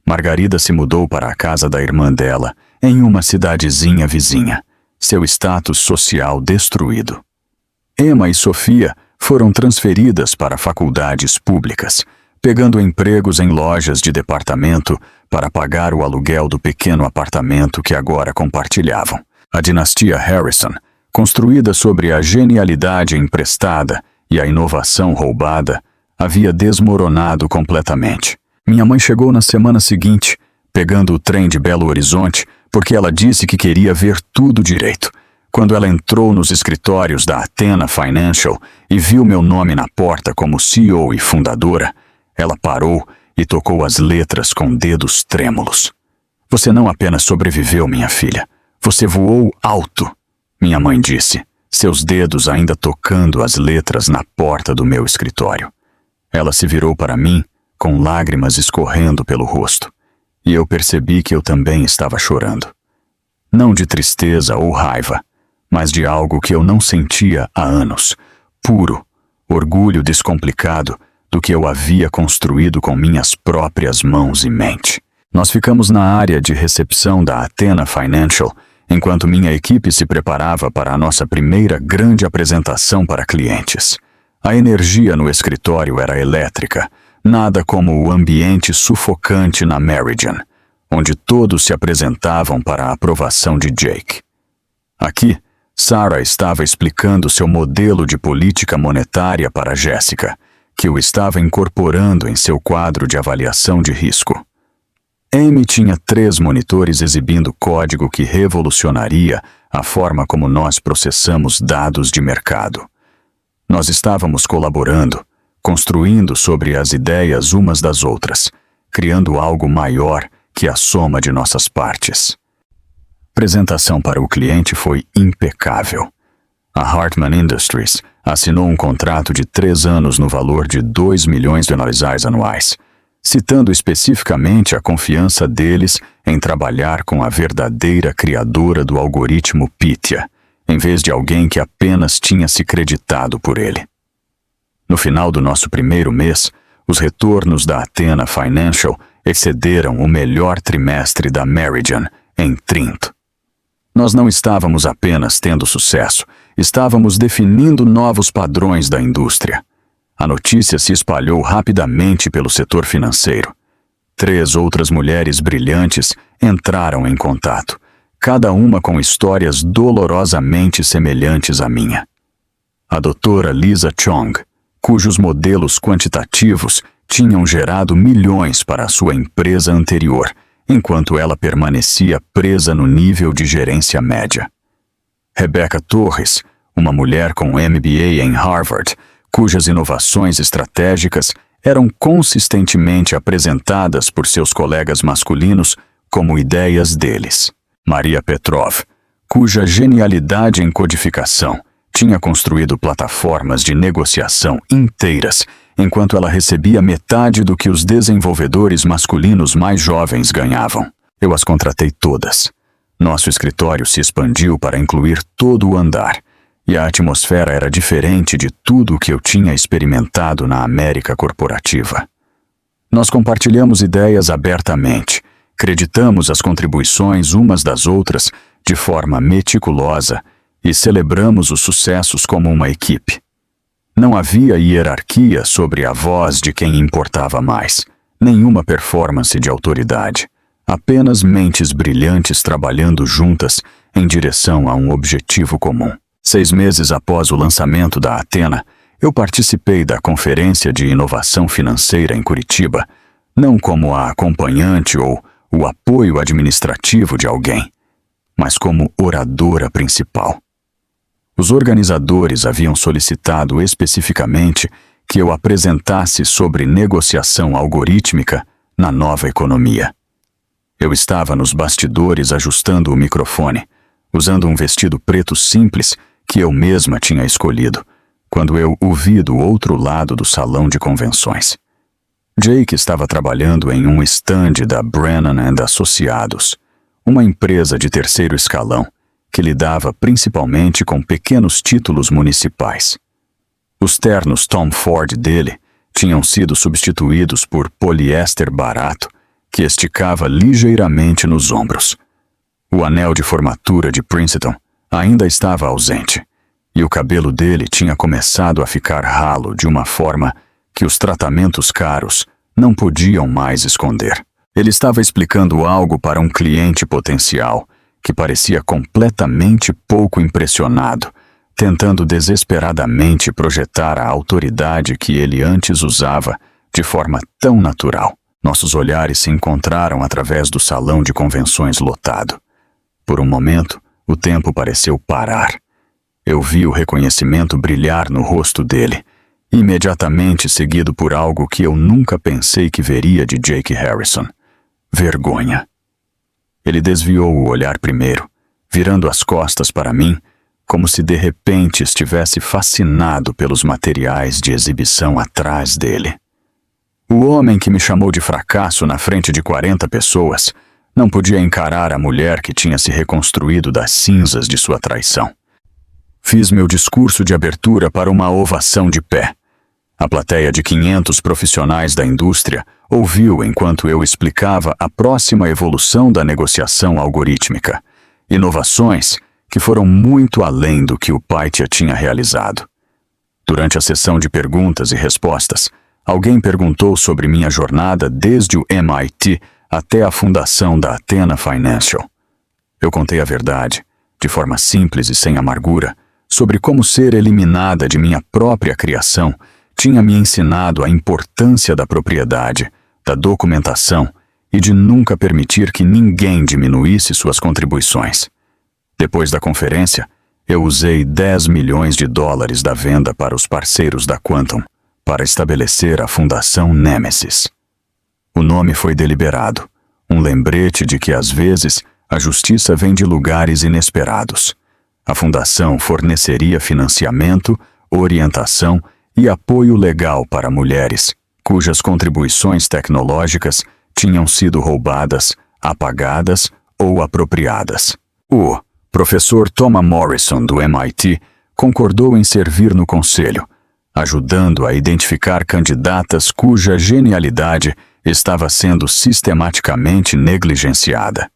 Margarida se mudou para a casa da irmã dela, em uma cidadezinha vizinha, seu status social destruído. Emma e Sofia foram transferidas para faculdades públicas, pegando empregos em lojas de departamento para pagar o aluguel do pequeno apartamento que agora compartilhavam. A dinastia Harrison, construída sobre a genialidade emprestada e a inovação roubada, havia desmoronado completamente. Minha mãe chegou na semana seguinte, pegando o trem de Belo Horizonte, porque ela disse que queria ver tudo direito. Quando ela entrou nos escritórios da Athena Financial e viu meu nome na porta como CEO e fundadora, ela parou e tocou as letras com dedos trêmulos. Você não apenas sobreviveu, minha filha. Você voou alto, minha mãe disse, seus dedos ainda tocando as letras na porta do meu escritório. Ela se virou para mim, com lágrimas escorrendo pelo rosto, e eu percebi que eu também estava chorando. Não de tristeza ou raiva, mas de algo que eu não sentia há anos, puro, orgulho descomplicado do que eu havia construído com minhas próprias mãos e mente. Nós ficamos na área de recepção da Athena Financial, enquanto minha equipe se preparava para a nossa primeira grande apresentação para clientes. A energia no escritório era elétrica, nada como o ambiente sufocante na Meridian, onde todos se apresentavam para a aprovação de Jake. Aqui, Sarah estava explicando seu modelo de política monetária para Jessica, que o estava incorporando em seu quadro de avaliação de risco. Amy tinha 3 monitores exibindo código que revolucionaria a forma como nós processamos dados de mercado. Nós estávamos colaborando, construindo sobre as ideias umas das outras, criando algo maior que a soma de nossas partes. A apresentação para o cliente foi impecável. A Hartman Industries assinou um contrato de 3 anos no valor de $2 milhões anuais, citando especificamente a confiança deles em trabalhar com a verdadeira criadora do algoritmo Pythia, em vez de alguém que apenas tinha se creditado por ele. No final do nosso primeiro mês, os retornos da Athena Financial excederam o melhor trimestre da Meridian em 30. Nós não estávamos apenas tendo sucesso, estávamos definindo novos padrões da indústria. A notícia se espalhou rapidamente pelo setor financeiro. 3 outras mulheres brilhantes entraram em contato, cada uma com histórias dolorosamente semelhantes à minha. A doutora Lisa Chong, cujos modelos quantitativos tinham gerado milhões para a sua empresa anterior, enquanto ela permanecia presa no nível de gerência média. Rebecca Torres, uma mulher com MBA em Harvard, cujas inovações estratégicas eram consistentemente apresentadas por seus colegas masculinos como ideias deles. Maria Petrov, cuja genialidade em codificação tinha construído plataformas de negociação inteiras, enquanto ela recebia metade do que os desenvolvedores masculinos mais jovens ganhavam. Eu as contratei todas. Nosso escritório se expandiu para incluir todo o andar, e a atmosfera era diferente de tudo o que eu tinha experimentado na América corporativa. Nós compartilhamos ideias abertamente, creditamos as contribuições umas das outras de forma meticulosa e celebramos os sucessos como uma equipe. Não havia hierarquia sobre a voz de quem importava mais, nenhuma performance de autoridade, apenas mentes brilhantes trabalhando juntas em direção a um objetivo comum. 6 meses após o lançamento da Athena, eu participei da Conferência de Inovação Financeira em Curitiba, não como a acompanhante ou o apoio administrativo de alguém, mas como oradora principal. Os organizadores haviam solicitado especificamente que eu apresentasse sobre negociação algorítmica na nova economia. Eu estava nos bastidores ajustando o microfone, usando um vestido preto simples que eu mesma tinha escolhido, quando eu o vi do outro lado do salão de convenções. Jake estava trabalhando em um stand da Brennan & Associados, uma empresa de terceiro escalão que lidava principalmente com pequenos títulos municipais. Os ternos Tom Ford dele tinham sido substituídos por poliéster barato que esticava ligeiramente nos ombros. O anel de formatura de Princeton ainda estava ausente, e o cabelo dele tinha começado a ficar ralo de uma forma que os tratamentos caros não podiam mais esconder. Ele estava explicando algo para um cliente potencial que parecia completamente pouco impressionado, tentando desesperadamente projetar a autoridade que ele antes usava de forma tão natural. Nossos olhares se encontraram através do salão de convenções lotado. Por um momento, o tempo pareceu parar. Eu vi o reconhecimento brilhar no rosto dele, imediatamente seguido por algo que eu nunca pensei que veria de Jake Harrison: vergonha. Ele desviou o olhar primeiro, virando as costas para mim, como se de repente estivesse fascinado pelos materiais de exibição atrás dele. O homem que me chamou de fracasso na frente de 40 pessoas não podia encarar a mulher que tinha se reconstruído das cinzas de sua traição. Fiz meu discurso de abertura para uma ovação de pé. A plateia de 500 profissionais da indústria ouviu enquanto eu explicava a próxima evolução da negociação algorítmica, inovações que foram muito além do que o Pythia tinha realizado. Durante a sessão de perguntas e respostas, alguém perguntou sobre minha jornada desde o MIT até a fundação da Athena Financial. Eu contei a verdade, de forma simples e sem amargura, sobre como ser eliminada de minha própria criação tinha me ensinado a importância da propriedade, da documentação e de nunca permitir que ninguém diminuísse suas contribuições. Depois da conferência, eu usei $10 milhões da venda para os parceiros da Quantum para estabelecer a Fundação Nemesis. O nome foi deliberado, um lembrete de que às vezes a justiça vem de lugares inesperados. A fundação forneceria financiamento, orientação e apoio legal para mulheres cujas contribuições tecnológicas tinham sido roubadas, apagadas ou apropriadas. O professor Thomas Morrison, do MIT, concordou em servir no conselho, ajudando a identificar candidatas cuja genialidade estava sendo sistematicamente negligenciada.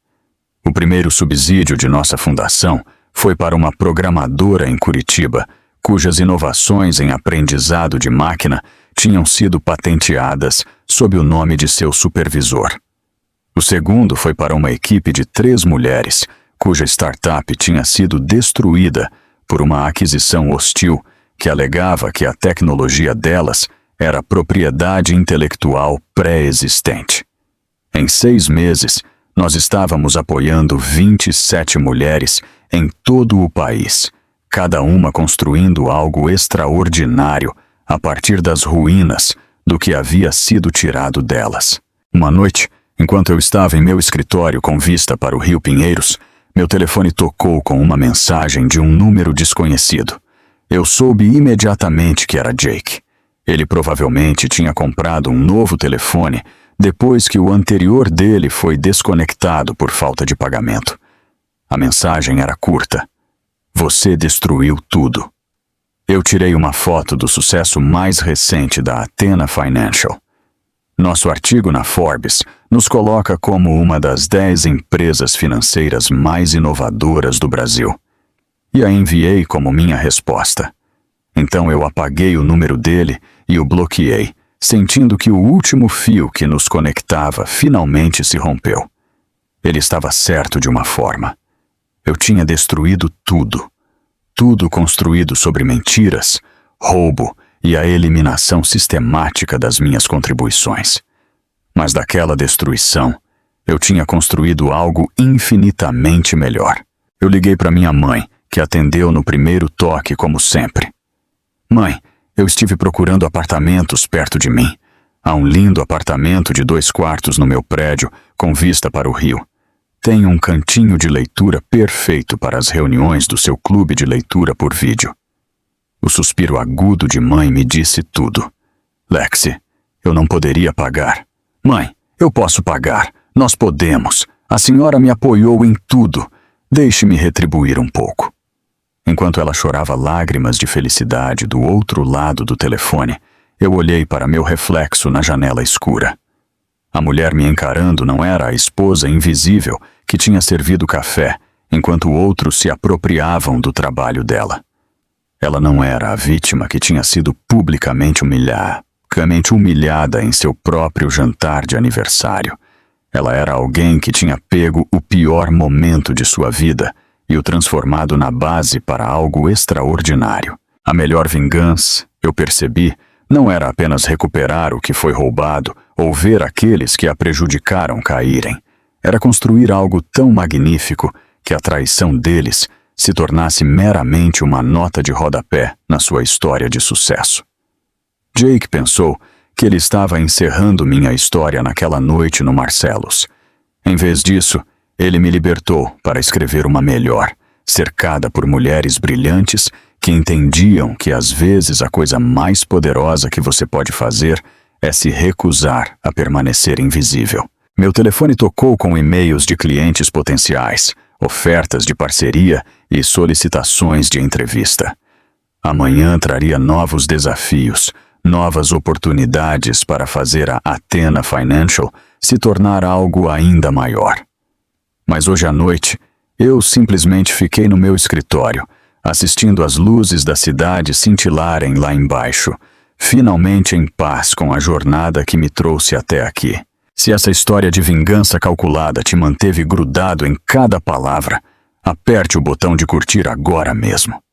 O primeiro subsídio de nossa fundação foi para uma programadora em Curitiba, cujas inovações em aprendizado de máquina tinham sido patenteadas sob o nome de seu supervisor. O segundo foi para uma equipe de 3 mulheres, cuja startup tinha sido destruída por uma aquisição hostil que alegava que a tecnologia delas era propriedade intelectual pré-existente. Em 6 meses, nós estávamos apoiando 27 mulheres em todo o país, cada uma construindo algo extraordinário a partir das ruínas do que havia sido tirado delas. Uma noite, enquanto eu estava em meu escritório com vista para o Rio Pinheiros, meu telefone tocou com uma mensagem de um número desconhecido. Eu soube imediatamente que era Jake. Ele provavelmente tinha comprado um novo telefone depois que o anterior dele foi desconectado por falta de pagamento. A mensagem era curta: "Você destruiu tudo." Eu tirei uma foto do sucesso mais recente da Athena Financial. Nosso artigo na Forbes nos coloca como uma das 10 empresas financeiras mais inovadoras do Brasil. E a enviei como minha resposta. Então eu apaguei o número dele e o bloqueei, sentindo que o último fio que nos conectava finalmente se rompeu. Ele estava certo de uma forma. Eu tinha destruído tudo. Tudo construído sobre mentiras, roubo e a eliminação sistemática das minhas contribuições. Mas daquela destruição, eu tinha construído algo infinitamente melhor. Eu liguei para minha mãe, que atendeu no primeiro toque como sempre. "Mãe, eu estive procurando apartamentos perto de mim. Há um lindo apartamento de 2 quartos no meu prédio, com vista para o rio. Tem um cantinho de leitura perfeito para as reuniões do seu clube de leitura por vídeo." O suspiro agudo de mãe me disse tudo. "Lexi, eu não poderia pagar." "Mãe, eu posso pagar. Nós podemos. A senhora me apoiou em tudo. Deixe-me retribuir um pouco." Enquanto ela chorava lágrimas de felicidade do outro lado do telefone, eu olhei para meu reflexo na janela escura. A mulher me encarando não era a esposa invisível que tinha servido café, enquanto outros se apropriavam do trabalho dela. Ela não era a vítima que tinha sido publicamente humilhada. praticamente humilhada em seu próprio jantar de aniversário. Ela era alguém que tinha pego o pior momento de sua vida e o transformado na base para algo extraordinário. A melhor vingança, eu percebi, não era apenas recuperar o que foi roubado ou ver aqueles que a prejudicaram caírem. Era construir algo tão magnífico que a traição deles se tornasse meramente uma nota de rodapé na sua história de sucesso. Jake pensou que ele estava encerrando minha história naquela noite no Marcellus. Em vez disso, ele me libertou para escrever uma melhor, cercada por mulheres brilhantes que entendiam que às vezes a coisa mais poderosa que você pode fazer é se recusar a permanecer invisível. Meu telefone tocou com e-mails de clientes potenciais, ofertas de parceria e solicitações de entrevista. Amanhã traria novos desafios, novas oportunidades para fazer a Athena Financial se tornar algo ainda maior. Mas hoje à noite, eu simplesmente fiquei no meu escritório, assistindo as luzes da cidade cintilarem lá embaixo, finalmente em paz com a jornada que me trouxe até aqui. Se essa história de vingança calculada te manteve grudado em cada palavra, aperte o botão de curtir agora mesmo.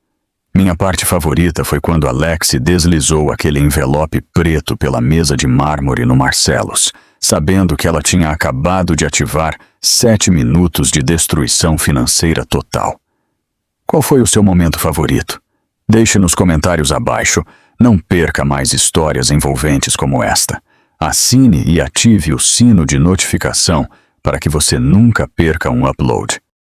Minha parte favorita foi quando Alexi deslizou aquele envelope preto pela mesa de mármore no Marcellus, sabendo que ela tinha acabado de ativar 7 minutos de destruição financeira total. Qual foi o seu momento favorito? Deixe nos comentários abaixo. Não perca mais histórias envolventes como esta. Assine e ative o sino de notificação para que você nunca perca um upload.